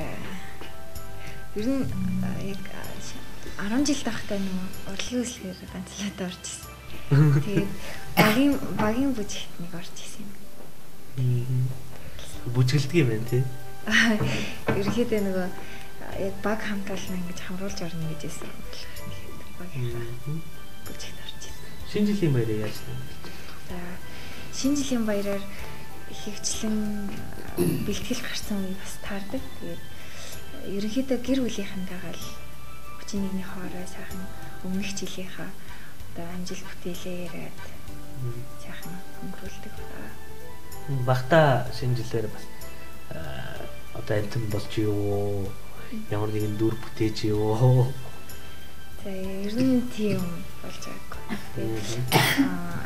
ер нь яг 10 жил тахтай нэг урлагийн үслэгээр ганцлаад орж ирсэн. Тэгээд багийн бүжигт нэг орж ирсэн юм. Бүжгэлдэг юм байна тий. Ерөнхийдөө нөгөө яг баг хамгаална ингэж хамруулж орно гэж хэлсэн. Багийн бүжигт орж ирсэн. Шинэ жилийн баяраа яаж вэ? За шинэ жилийн баяраар хөвчлэн бэлтгэл гарсан үе бас таардаг. Тэгээд ерөнхийдөө гэр бүлийнхэнтэйгээ л 31-ний хоорой сайхан өмнөх жилийнхаа одоо амжилт бүтээлээ яриад сайхан өнгөрүүлдэг байна. Багтаа шинэ жилээр бас одоо амтан болж юу? Ямар нэгэн дүр бүтээж юу? За ер нь тийм болж байгаа. Тэгээд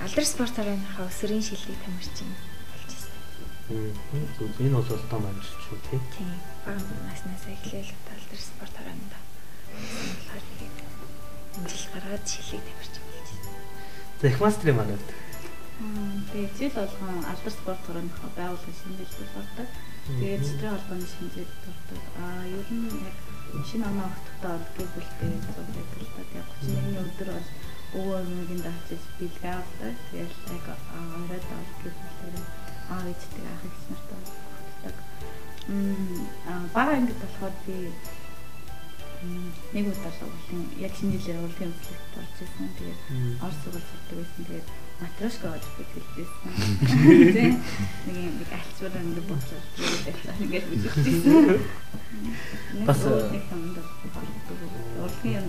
алдар спорт арeenийхаа өсвөрийн шилийг тамирчин болж байна. Энэ бол том амжилт шүү тий. Тийм. Бага наснаас эхлээл алдар спорт ареend болохоор амжилт гаргаад шилийг тамирчин болж байна. За их мастерын манайд. Тэгээд жил болгон алдар спорт орныхоо байгууллагын шинжилгээ болдог. Тэгээд сэтгэл холбооны шинжилгээ болдог. Ер нь яг шинэ оноо огттой гэр бүлтэй зурдаг л та. Яг 31-ний өдөр бол өвөө өмнөгийн даачиж бэлгээ авдаг. Тэгээд яг оройд гэр бүлтэй аав ээжтэй ах их нартай болдог. Бага ангид болохоор би нэг удаа л яг шинэ жилээр урлагийн хөтөлбөрт орж ирсэн. Тэгээд орс сургууль сурдаг байсан. Тэгээд матрешка гэж хэлсэн. Нэг альчвар нэг боцоо ингээд бичсэн. Бас нэг юмд урлагийн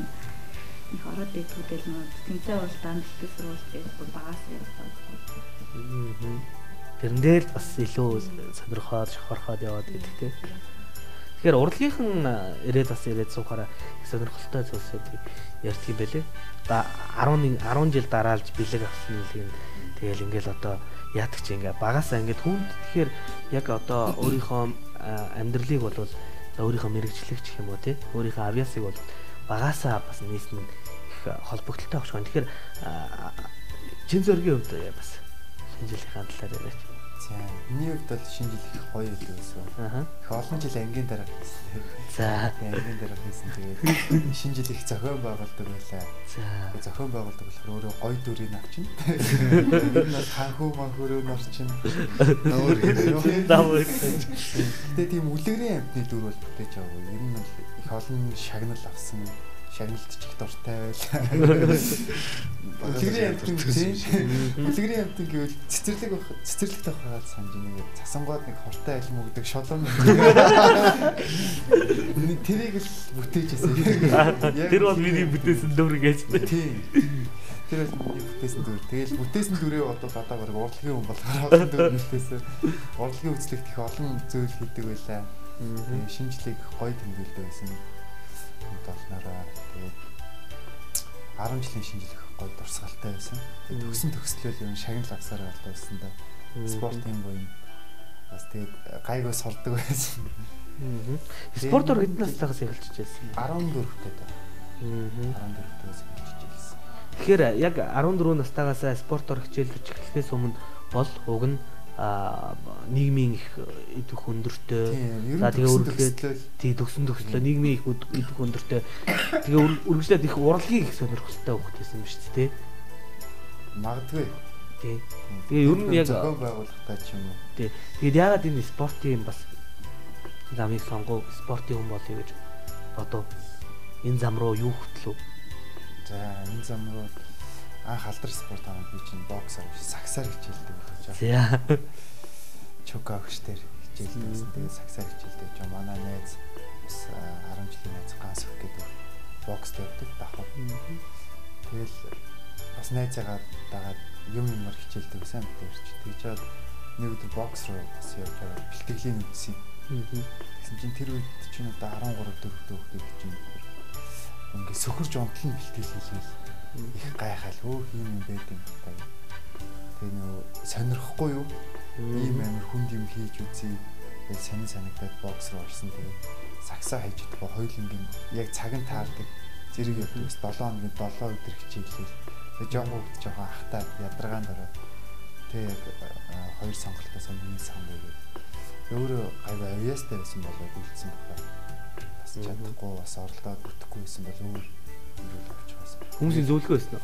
их ороод идэгдэл нөө тэмцээн уралдаанд дэвтэр сурвалж байсан багаас явсан. Тэрэн дээр бас илүү сонирхоод шохорхоод яваад байдаг тийм. Тэгэхээр урлагийнхан ирээд бас ирээд суухаараа их сонирхолтой зүйлсүүдийг ярьдаг юм байлээ. Одоо 10 жил дараалж бэлэг авсан үлгэн тэгэл ингээл одоо яадаг чи ингээ багасаа ингээд хүнд тэгэхээр яг одоо өөрийнхөө амьдралыг бол өөрийнхөө мэрэгчлэг гэх юм уу тий өөрийнхөө авьяасыг бол багасаа бас нийснэ их холбогдолтой авах. Тэгэхээр чин зөргийн хувьд бас шинэ жилийнхаа талаар яриач. За миний хувьд бол шинэ жил их гоё үйл байсан. Их олон жил ангийн дараа гэсэн. За ангийн дараа хийсэн. Тэгээд шинэ жил их зохион байгуулдаг байлаа. За зохион байгуулдаг болохоор өөрөө гоё дүрийг авчин. Тэгээд нас ханхуу манхөрөө нарчин. даваа. Тэгээд тийм үлгэрийн амтны дүр бол бүтээж аваа. Ер нь их олон шагнал авсан. шагналдчих дуртай байл. Үлгэрийн амтан гэвэл цэцэрлэгтэй хаагаад санаж нэг цасангууд нэг хортой алим өгдөг шолом. Тэрийг л бүтээжсэн. Тэр бол миний бүтээсэн дүр гэж. Тийм. Тэр бол миний бүтээсэн дүр. Тэгэл бүтээсэн дүрээ одоо баг урлагийн хүн болохоор олон дүр бүтээсэн. Урлагийн үзлэгт их олон зүйл хийдэг байлаа. Шинжлэх гоё тэмдэглэдэг байсан. Долнороо тэгээд 10 жилийн шинжлэх гоё дурсгалтай байсан. Төгслөл юм шагнал авсаар болдог байсан да. Спортын гоё. Бас тэгээд гайгүй сурдаг байсан. Спортоор хэдэн настайгаас эхэлж байсан? 14-тэй да. 14-тэй эхэлж байсан. Тэгэхээр яг 14 настайгаас спортоор хичээлж эхлэхээс өмнө бол уг нь нийгмийн их идэх өндөртэй. За тэгээ үргэлжлээд төгсөн төслөө нийгмийн их идэх өндөртэй. Тэгээ үргэлжлээд их урлагийн их сонирхолтой хөвгт байсан юм шүү дээ. Магадгүй. Тий. Тэгээ ер нь яг зохион байгуулалтаа ч юм уу. Тий. Тэгээд ягаад энэ спортын бас замыг сонгов спортын хүн болъё гэж одоо энэ зам руу юу хөтлөв? За энэ зам руу анх алдар спорт аваад би чинь боксер биш саксаар хичээлдэг болж байгаа. За. Чука өгчтэр хичээлдэг гэсэн. Тэгээд саксаар хичээлдэг ч манай найз бас 10 жилийн найз ганц өх гэдэг бокс тавьдаг давхар. Тэгэл бас найзаагаа дагаад юмар хичээлдэг сайн битэрч. Тэгж чад нэг өдөр бокс руу бас явж байгаа бэлтгэлийн үдсэн. Тэгсэн чинь тэр үед чинь одоо 13 4 хүүхэд чинь ингээд сөхөрж онтлон бэлтгэл хийлгээл их гайхал хийм юм байт юм байна. Тэгээ нөө сонирхгүй юу? Ийм амар хүнд юм хийж үзье. Тэгээ сонин санагдаад бокс руу орсон. Тэгээ саксаа хийж идэх хоёулангийн яг цаг нь таардаг. Зэрэг явдаг. 7 хоногийн 7 өдөр хичээлээ. Тэгээ жоохон хөвгт жоохон ахтаа ядаргаанд ороод тэгээ яг хоёр сонголтоос нэг сонгоё. Өөрөө гайваа авьяастай байсан болоод үлдсэн байна. Бас чадахгүй бас оролдоод бүтэхгүй байсан бол өөр авч байсан. Хүмүүсийн зөвлөгөө байсан уу?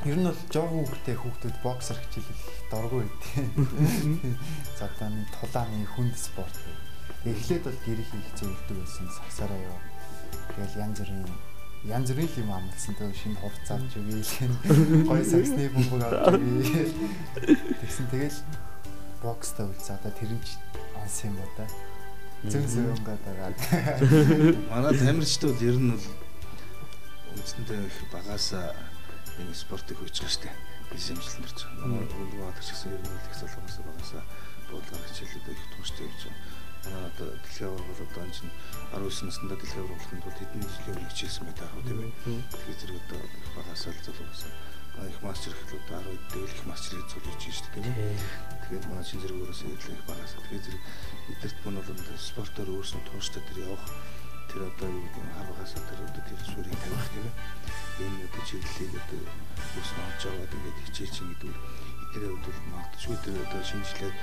Ер нь бол жоохон хүүхдүүд боксер хичээлэл дургүй байдیں۔ За одоо нэг тулааны хүнд спорт. Эхлээд бол гэр хийх зөвлөдөг байсан саксараа яа. Тэгэл янз бүрийн юм амлсан дөө шинэ хувцас авч өгөөл. Гой саксны бөмбөг авч өгөөл. Тэгсэн тэгэл бокстай үлцээ одоо тэр нь онс юм ба та. Зэн зэнгээд байгаа. Манай тамирчдууд ер нь бол үндсэндээ их багаасаа энэ спортыг хөгжиж байгаа штэ. Бис амжилтанд орж байгаа. Манай өвлөгөө гэсэн ер нь их залхамаас багаасаа бодлого хичээлүүд их тууштай явж байгаа. Манай одоо дэлхийн аварга бол одоо энэ чинь 19 наснда дэлхийн аварга болохын тулд хэдэн жилийн өмнө хичээлсэн байдаг хөө тийм ээ. Тэгэхээр зэрэг одоо их багаасаа л залхамаас их мастер ихлүүд 10 дээл их мастерыг зөвлөж байна штэ тийм ээ. Тэгээд манай чинь зэрэг өөрөөсөө их багаасаа тэгээд зэрэг эдгэрт манай бол спортоор өөрснөө тууштай тэр явах тэр одоо юу гэдэг нь харвагасаа тэр одоо тэр сүрийг тавих тийм ээ. Энэ одоо чиглэлийг одоо өөрснөө олж аваад ингээд хичээлч гэдэг нь эдгэрээ бол магадгүй тэр одоо шинжлэх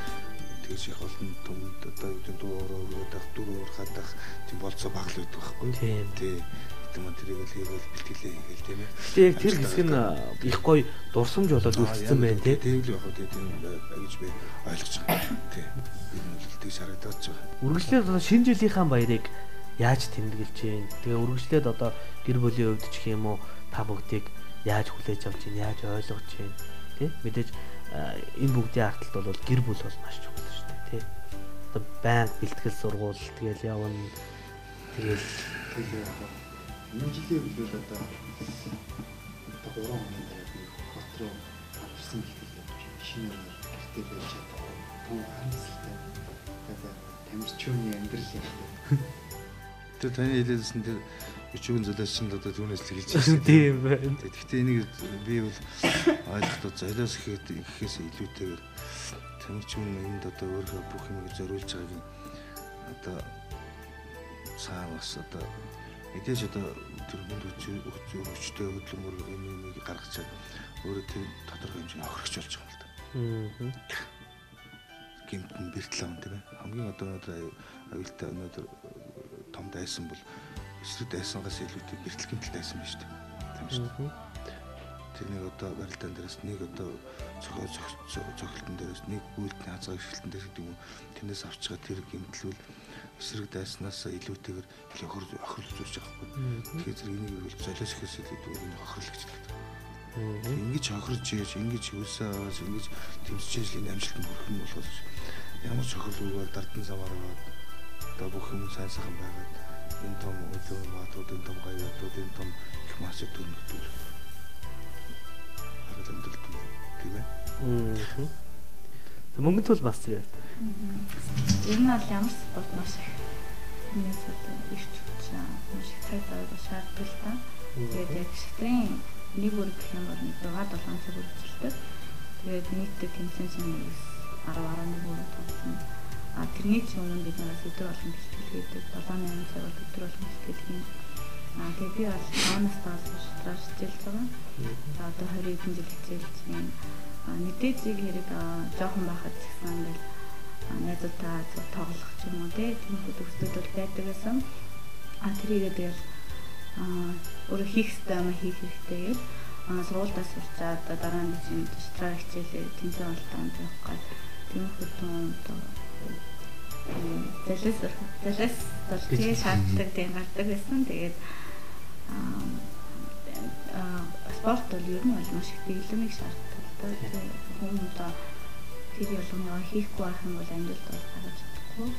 тэгж их олон түмэнд одоо юу гэдэг дуураа өрөөдөх дөрөөр хадах тийм болцоо багл байдаг байхгүй тийм тийм тэрийг л хийгээл бэлтгэлээ хийгээл тийм ээ. Гэтэ яг тэр хэсэг нь их гоё дурсамж болоод үлдсэн байна тийм л яг тийм гэж би ойлгож байгаа тийм энэ бол тэгж харагдаж байгаа. Үргэлжлээд одоо шинэ жилийнхаа баярыг яаж тэмдэглэж байна? Тэгээ үргэлжлээд одоо гэр бүлийн хувьд ч юм уу та бүгдийг яаж хүлээж авч байна? Яаж ойлгож байна? Тийм мэдээж энэ бүгдийн арталт бол гэр бүл бол маш чухал шүү дээ тий. Одоо банк бэлтгэл сургууль тэгэл явна. Тэгэл энэ жилийн үед одоо 3 хоногийн дараа би хот руу авсан бэлтгэл явж шинээр гэртээ байж чадсан. Тун харамсалтай. Тэгээд тамирчууны амьдрал юм. Тэр таны хэлээсэн тэр өчүүн золиос чинь одоо түүнээс л хэлж байна. Тийм байна. Тэгэхдээ энийг би бол ойлгохдоо золиос гэхээс илүүтэйгээр тамирчин энд одоо өөрөө бүх юмыг зориулж байгааг одоо цаавас одоо мэдээж одоо тэр хүнд өчтэй хөдөлмөр юмыг гаргачаад өөрөө тэр тодорхой хэмжээний охирогч болж байгаа юм л да. Гэмтэн бэртэл аван тийм ээ. Хамгийн одоо аюултай өнөөдөр том дайсан бол эсрэг дайсангаас илүүтэй бэртэл гэмтэл дайсан байна шүү дээ. Тийм шүү дээ. Тэр нэг одоо барилдаан дээрээс нэг одоо цохилтон дээрээс нэг үйлдэл хязгаар шилтэн дээр гэдэг юм. Тэрнээс авч байгаа тэр гэмтэл бол эсрэг дайснаас илүүтэйгээр охирол зурж байгаа байхгүй. Тэгэхээр зэрэг энийг бол золиос ихээс илүү дүүрийн хохирлагч гэдэг. Ингэж хохирж ийж, ингэж хөөсөө аваад, ингэж тэмцэж энэ амжилтанд хүрэх нь болохоос ямар ч хохирлуугаар дардан замаар аваад одоо бүх юм сайн сайхан байгаад энэ том өдөө маатууд, энэ том гаяатууд, энэ том их масыг төрнөгдөл. Хараад амжилт тийм ээ. Мөнгөнд бол бас юм. Ер нь бол ямар спорт маш их нээс ирч хүч маш их цаг зав шаарддаг л та. Тэгээд яг шатрын нэг бүр гэх юм бол 6-7 цаг үргэлжлэдэг. Тэгээд нийтдээ тэмцээн чинь 10-11 бүр тоглосон. Тэрний ч өмнө бид нараас өдөр болгон бэлтгэл хийдэг. 7-8 цаг бол өдөр болгон бэлтгэл хийн. Тэгээд би бол 5 настаас шатраар хичээлж байгаа. За одоо 20 хэдэн жил хичээлж байна. Мэдээжийг хэрэг жоохон байхад ч гэсэн ингээл найзуудаа тоглох ч юм уу тийм хөдөлгөөд бол байдаг гэсэн. Тэрийгээ тэгэл өөрөө хийх хэрэгтэй юм хийх хэрэгтэй гэж сургуультаас сурчаад дараа нь чинь шатраар хичээлээ тэмцээн болтонд явах гад тийм хөдөлгөөн залээс бол тэгээ шаарддаг тийм гардаг гэсэн. Тэгээд спорт бол ер нь бол маш их дэглэмийг шаарддаг. Хүн одоо тэр ялгаагаа хийхгүй байх юм бол амжилт бол гаргаж чадахгүй.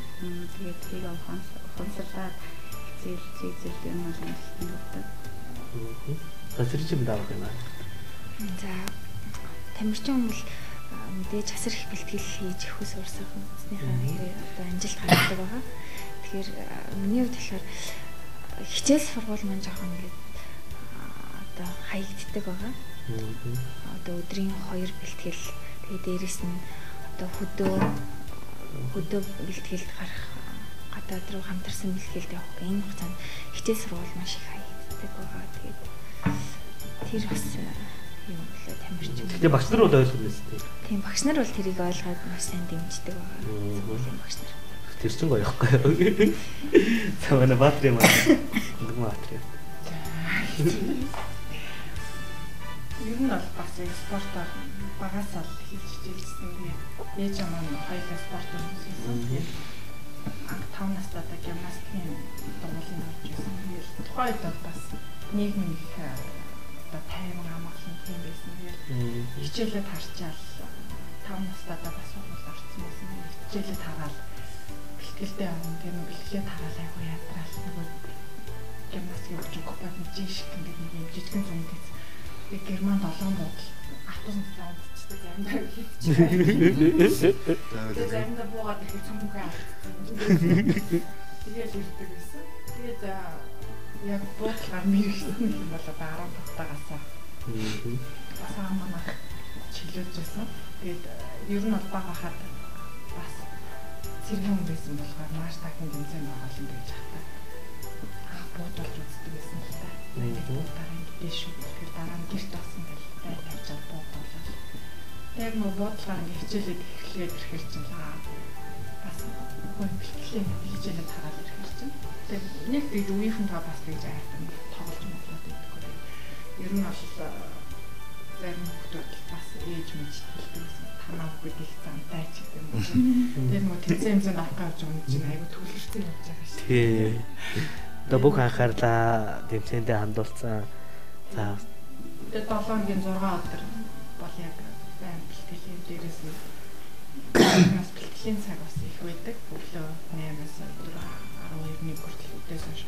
Тэгээд тэрийг ухамсарлаад хичээлж юм бол амжилтанд хүрдэг. Засар чим даах юм аа. За тамирчин бол мэдээж асар их бэлтгэл хийж өхөө сурсан хүнснийхээ хэрэг одоо амжилт гаргадаг байгаа. Тэгэхээр миний хувьд болохоор хичээл сургууль маань жоохон ингээд одоо хаягддаг байгаа. Одоо өдрийн 2 бэлтгэл тэгээд дээрэс нь одоо хөдөө бэлтгэлд гарах гадаад руу хамтарсан бэлтгэлд явах энэ хугацаанд хичээл сургууль маш их хаягддаг байгаа. Тэгээд тэр бас юм болоо тамирчин. Тэгээ багш нар бол ойлгох юм шүү дээ. Тийм багш нар бол тэрийг ойлгоод маш сайн дэмждэг байгаа. Сургуулийн багш нар. Тэр чинь гоёхгүй юу? Цаана баатрим аа. Баатрим. Ер нь бол бас спортоор багасаа хийж хичээлсэн. Ээж маань хоёулаа спорт хийсэн. 5 настай та гимнастикийн дугуулын орж ирсэн. Тухайд бол бас нийгмийн их одоо тайван амгалан тийм байсан. Хичээлээ харчаал 5 настай та бас сургууль орсон байсан. Хичээлээ тагаал бэлтгэлтэй авсан. Тэр нь бэлтгэлээ тагаал айгу ядраал нөгөө гимнастикийн өчиг купад нэг шиг нэг юм жижигэн зүүнтэй. Тэгээд Германд 7 буудал автобус таадчихдаг заримдаа хийчихсэн. Тэгээд заримдаа буугаад их цөмгөө авчихсан. Тэгээд ирдэг байсан. Тэгээд яг буудлаар мэрэгсэн юм болоо 10 тавтагаасаа. Бас аманах чиглүүлж байсан. Тэгээд ер нь бол бага хаад бас цэргэн байсан болохоор маш дахин тэмцээн байгаа юм гэж хатаа. Буудалж үздэг байсан л та. Дараа нь дэшүү гэхээр дараа нь гэрт авсан гэл бай тавьчаад буудаллаа. Яг нөө буудлаар хичээлээд эхлээд ирэхэр чинь бас хүн бэлтгэлийн хичээлээ тагаал ирэхэр чинь. Тэгээд нэг тийм үеийнхээ бас тэгж айсан тоглож моглоод байдаг. Ер нь бол зарим хүмүүс бас ээж мэдчихдэг байсан. Танаа бүгд их зантай ч гэдэг юм. Тэгээд нөө тэмцээн авах гэж юм чинь айгу төлөвлөсөн явж байгаа шүү. Тий. Одоо бүх анхаарлаа тэмцээндээ хандуулсан. За. Тэгээд 7-гийн 6 өдөр бол яг байн бэлтгэлийн дээрээс нь бас бэлтгэлийн цаг бас их байдаг. Өглөө 8-аас өдөр 12-ны хүртэл үдээс хойш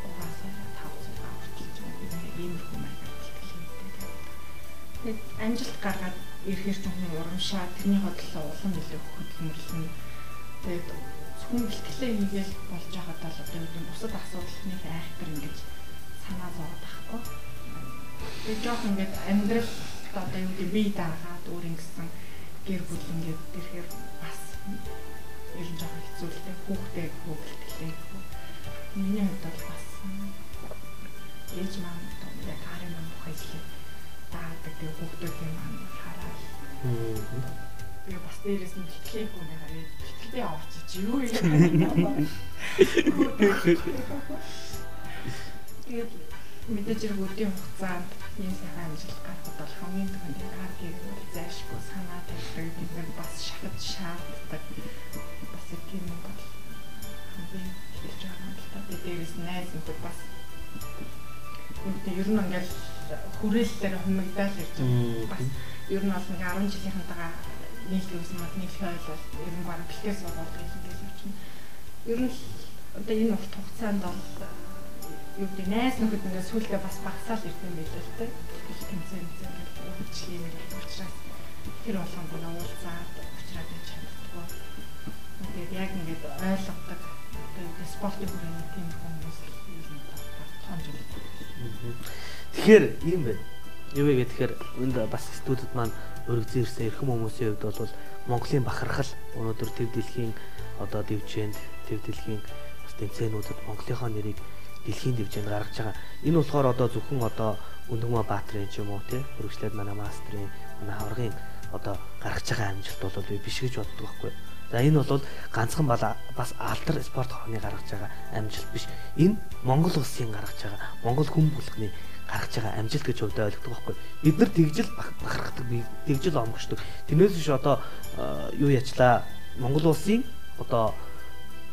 угаасаа 5-6 хүртэл иймэрхүү маягаар бэлтгэл хийдэг. Тэгээд амжилт гаргаад ирэхээр ч хүн урамшаа тэрний бодлоо улам илүү хөдөлмөрлөн. Тэгээд хүн бэлтгэлээ хийгээл болж байгаад бол одоо юу гэвэл бусад асуудлыг айхтар ингэж санаа зовоод байхгүй. Тэгээд жоох ингэж амьдрал одоо юу гэдэг бие даагаад өөр ингэсэн гэр бүл ингэж ирэхээр бас ер нь жоох хэцүүлтэй хүүхдээ бэлтгэлээ. Миний хувьд бол бас ээж маань яг харин маань бүхэлдээ даадаг тэг хүүхдүүдийн маань хараад. Тэгээ бас дээрээс нь бэлтгэлээгүй нэгээр бэлтгэлээ авчиж юу юм. Тэгээд мэдээж хэрэг өдийн хугацаанд ийм сайхан амжилт гаргах бол хамгийн түрүүнд аргыг зайлшгүй санаа тавьдаг гэдэг бас шахаж шаарддаг. Бас тийм юм бол хамгийн хэлж байгаа юм л та. Дээрээс найз нөхөд бас ер нь ингээл хүрээлэлээр хумигдаад ирж байгаа. Бас ер нь бол нэг 10 жилийнхэнтэйгээ нийлдэг гэсэн мод нийлэх ойлол ер нь баг бэлтгэл сургууль ингээл очно. Ер нь одоо энэ урт хугацаанд бол юу гэдэг найз нөхөд ингээд сүултээ бас багасаал ирсэн байл л тэ. Их тэмцээн ингээд хөгжлийн нэг учраас тэр болгонд нэг уулзаад уучраад байж чаддгүй. Тэгээд яг ингээд ойлгодог спортын хүрээний тийм хүмүүс ер нь тоонж байна. Тэгэхээр ийм байна. Юу вэ гэхээр энд бас студид маань өргөзөн ирсэн эрхэм хүмүүсийн хувьд бол Монголын бахархал өнөөдөр төв дэлхийн одоо дэвжээнд төв дэлхийн бас тэмцээнүүдэд Монголынхоо нэрийг дэлхийн дэвжээнд гаргаж байгаа. Энэ болохоор одоо зөвхөн одоо Өндөгмөө Баатрын ч юм уу тий хөрвчлээд манай мастрын манай хаврын одоо гаргаж байгаа амжилт бол би биш гэж боддог байхгүй. За энэ бол ганцхан бас алтар спорт хорны гаргаж байгаа амжилт биш. Энэ Монгол улсын гаргаж байгаа Монгол хүн бүлхний гаргаж байгаа амжилт гэж хувьдаа ойлгодог байхгүй. Бид нар тэгжил бахархдаг, тэгжил омгшдог. Тэрнээс биш одоо юу ячлаа Монгол улсын одоо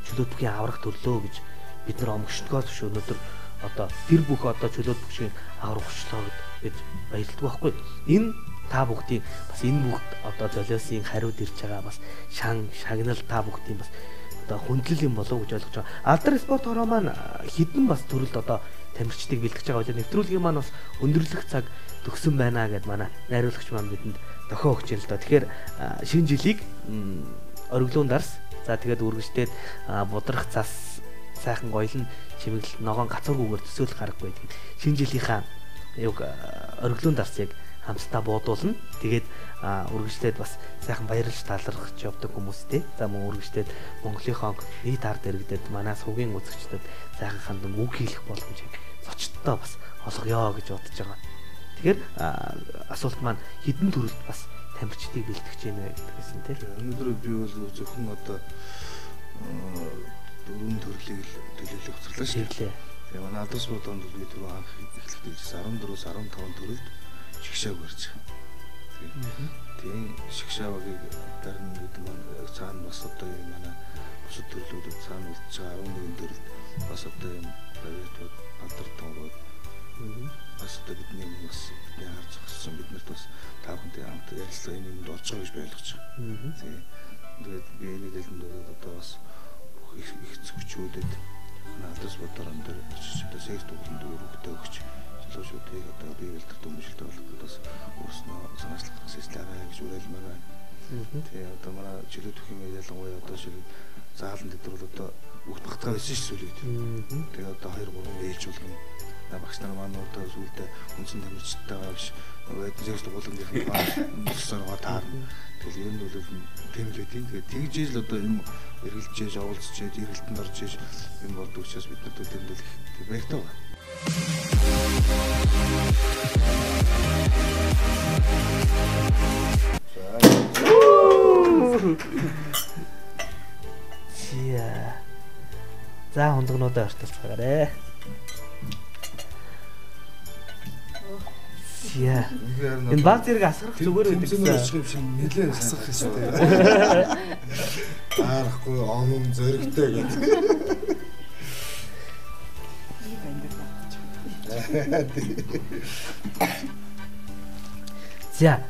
чөлөөт бүхий аврах төрлөө гэж бид нар омгшдгоос биш өнөөдөр одоо тэр бүх одоо чөлөөт бүхшийн аврагчлаа гэж баярлдаг байхгүй. Энэ та бүгдийн бас энэ бүгд одоо золиосын хариуд ирж байгаа бас шагнал та бүгдийн бас одоо хүндлэл юм болов гэж ойлгож байгаа. Алдар спорт хороо маань хідэн бас төрөлд одоо тамирчдыг бэлтгэж байгаа байлаа. Нэвтрүүлгийн маань бас өндөрлөх цаг төгсөн байна гэд манай найруулагч маань бидэнд дохио өгч юм л да. Тэгэхээр шинэ жилийг ориглуун дарс. За тэгээд үргэлжлээд будрах цас сайхан гоёлн чимэглэл ногоон гацуугүйгээр төсөөлөх гаргагүй гэдэг. Шинэ жилийнхаа юг ориглуун дарсыг хамтдаа буудуулна. Тэгээд үргэлжлээд бас сайхан баярлж талархаж явдаг хүмүүстэй. За мөн үргэлжлээд Монголынхоо нийт ард иргэдэд манай сувгийн үзэгчдэд сайхан хандан үг хэлэх боломжийг зочдтой бас олгоё гэж бодож байгаа. Тэгэхээр асуулт маань хідэн төрөлд бас тамирчдыг бэлтгэж байна гэдгсэн тийм. Өнөөдөр би бол зөвхөн одоо дөрвөн төрлийг төлөөлөх хөцөрлөө шүү дээ. Тэгээ манай алдар спорт онд би түрүү анх эхлэх гэсэн 14-өөс 15 төрөлд шигшааг барьж байгаа. Тийм шигшаагийг дарна гэдэг маань цаана бас одоо юм манай бусад төрлүүдэд цаана үлдэж байгаа 11 төрөлд бас одоо юм бариад алдар тоогоод бас одоо бидний бас бидний харж зогссон биднэрт бас таахантай хамт ярилцлага энэ юмд олж байгаа гэж ойлгож байгаа. Тийм. Тэгээд би энэ дэлгэнд одоо бас их зөвчүүдэд алдар спортоор өндөр очиж одоо секс дугууланд өргөдөө өгч залуучуудыг одоо бие бэлтгэх дүнжилт болгоход бас өөрснөө санаачлах системаа гэж уриалмаар байна. Тэгээ одоо манай чөлөөт бүхэн ялангуяа одоо шиг заалан дээр бол одоо бүгд багтгаа байсан шүү дээ. Тэгээ одоо 2-3 ээж болгоно. Багш нар маань одоо сүулдэ үнсэн тамирчдтайгаа биш нөгөө секс дугууландынхаа нөхсөргөө таарна. Тэгээ энэ бол тийм л үгүй. Тэгээ тэгжээж л одоо юм эргэлжээж оволцож эргэлтэнд орж иж юм болдог учраас бид нар төлөвлөл их баяртай байна. За хондгонуудаа ортолцгаарэ. Энэ баг зэрэг асгарах зүгээр байдаг гэсэн. Нэлээд асгах хэрэгтэй. Аарахгүй омом зөрөгтэй гэдэг. За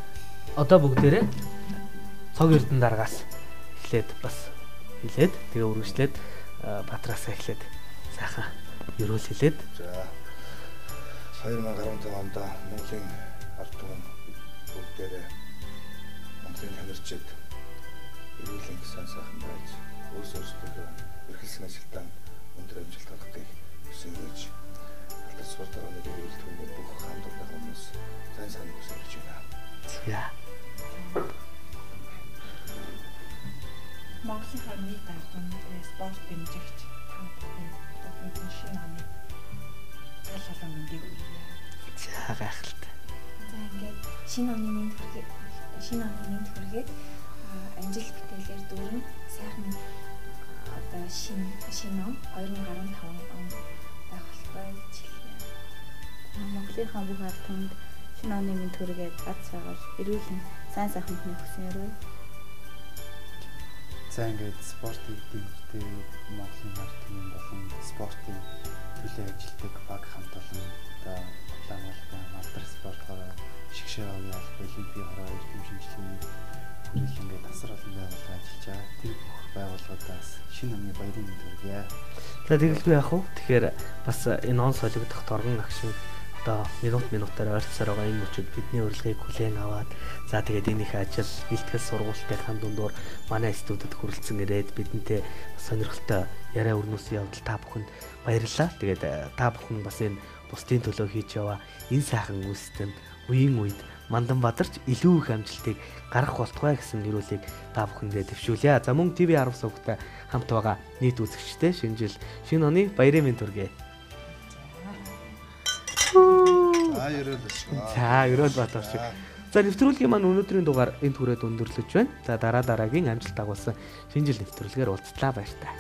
одоо бүгдээрээ цог эрдэн дараагаас эхлээд бас хэлээд тэгээ үргэлжлээд Батраасаа эхлээд сайхан ерөөл хэлээд. За 2015 онд Монголын ард түмэн бүгдээрээ Монголын тамирчид эрүүлэн гэсэн сайхан байж өөрсдөө эрхэлсэн ажилтан өндөр амжилт гаргахыг хүсэж алдар спорт орны эрүүлтгүүний бүх хамтлагийн хүмүүс сайн сайн хүсэж байна. За Монголын харны ард түмний спорт дэмжигч хамтлагийн шинэ оны залгалан мэндийг хүргье. За гайхалтай. За ингээд шинэ оны мэнд хүргээд амжилт бүтээлээр дүүрэн сайхан одоо шинэ он 2015 он байх болтугай гэж хэлье. Монголынхаа бүх ард түмэнд шинэ оны мэнд хүргээд ад сайгаар эрүүлэн сайн сайхан хүнээ хүсэн яруу. За ингээд спортын дэмжтэй Монголын ард түмэн болон спортын төлөө ажилладаг баг хамт олон одоо шинэ оны баярын мэнд хүргье. За тэгэлгүй яах вэ? Тэгэхээр бас энэ он солигдох торгон агшин одоо минутаараа ойрцсоор байгаа энэ мөчөд бидний урилгыг хүлээн аваад за тэгээд энийхээ ажил бэлтгэл сургуультай хан дундуур манай студид хүрэлцэн ирээд бидэнтэй сонирхолтой яриа өрнөсөн явдал та бүхэнд баярлалаа. Тэгээд та бүхэн бас энэ бусдын төлөө хийж яваа энэ сайхан үйлстэнд үеийн үед Мандан Бадарч илүү их амжилтыг гаргах болтугай гэсэн нэрүүлгийг та бүхэндээ дэвшүүлье. За мөн TV10 сувгтай хамт байгаа нийт үзэгчтэй шинэ жил шинэ оны баярын мэнд хүргэе. За ерөөл Баатар шиг. За нэвтрүүлгийн маань өнөөдрийн дугаар энэ түрээд өндөрлөж байна. За дараагийн амжилт дагуулсан шинэ жил нэвтрүүлгээр уулзлаа баяр таа.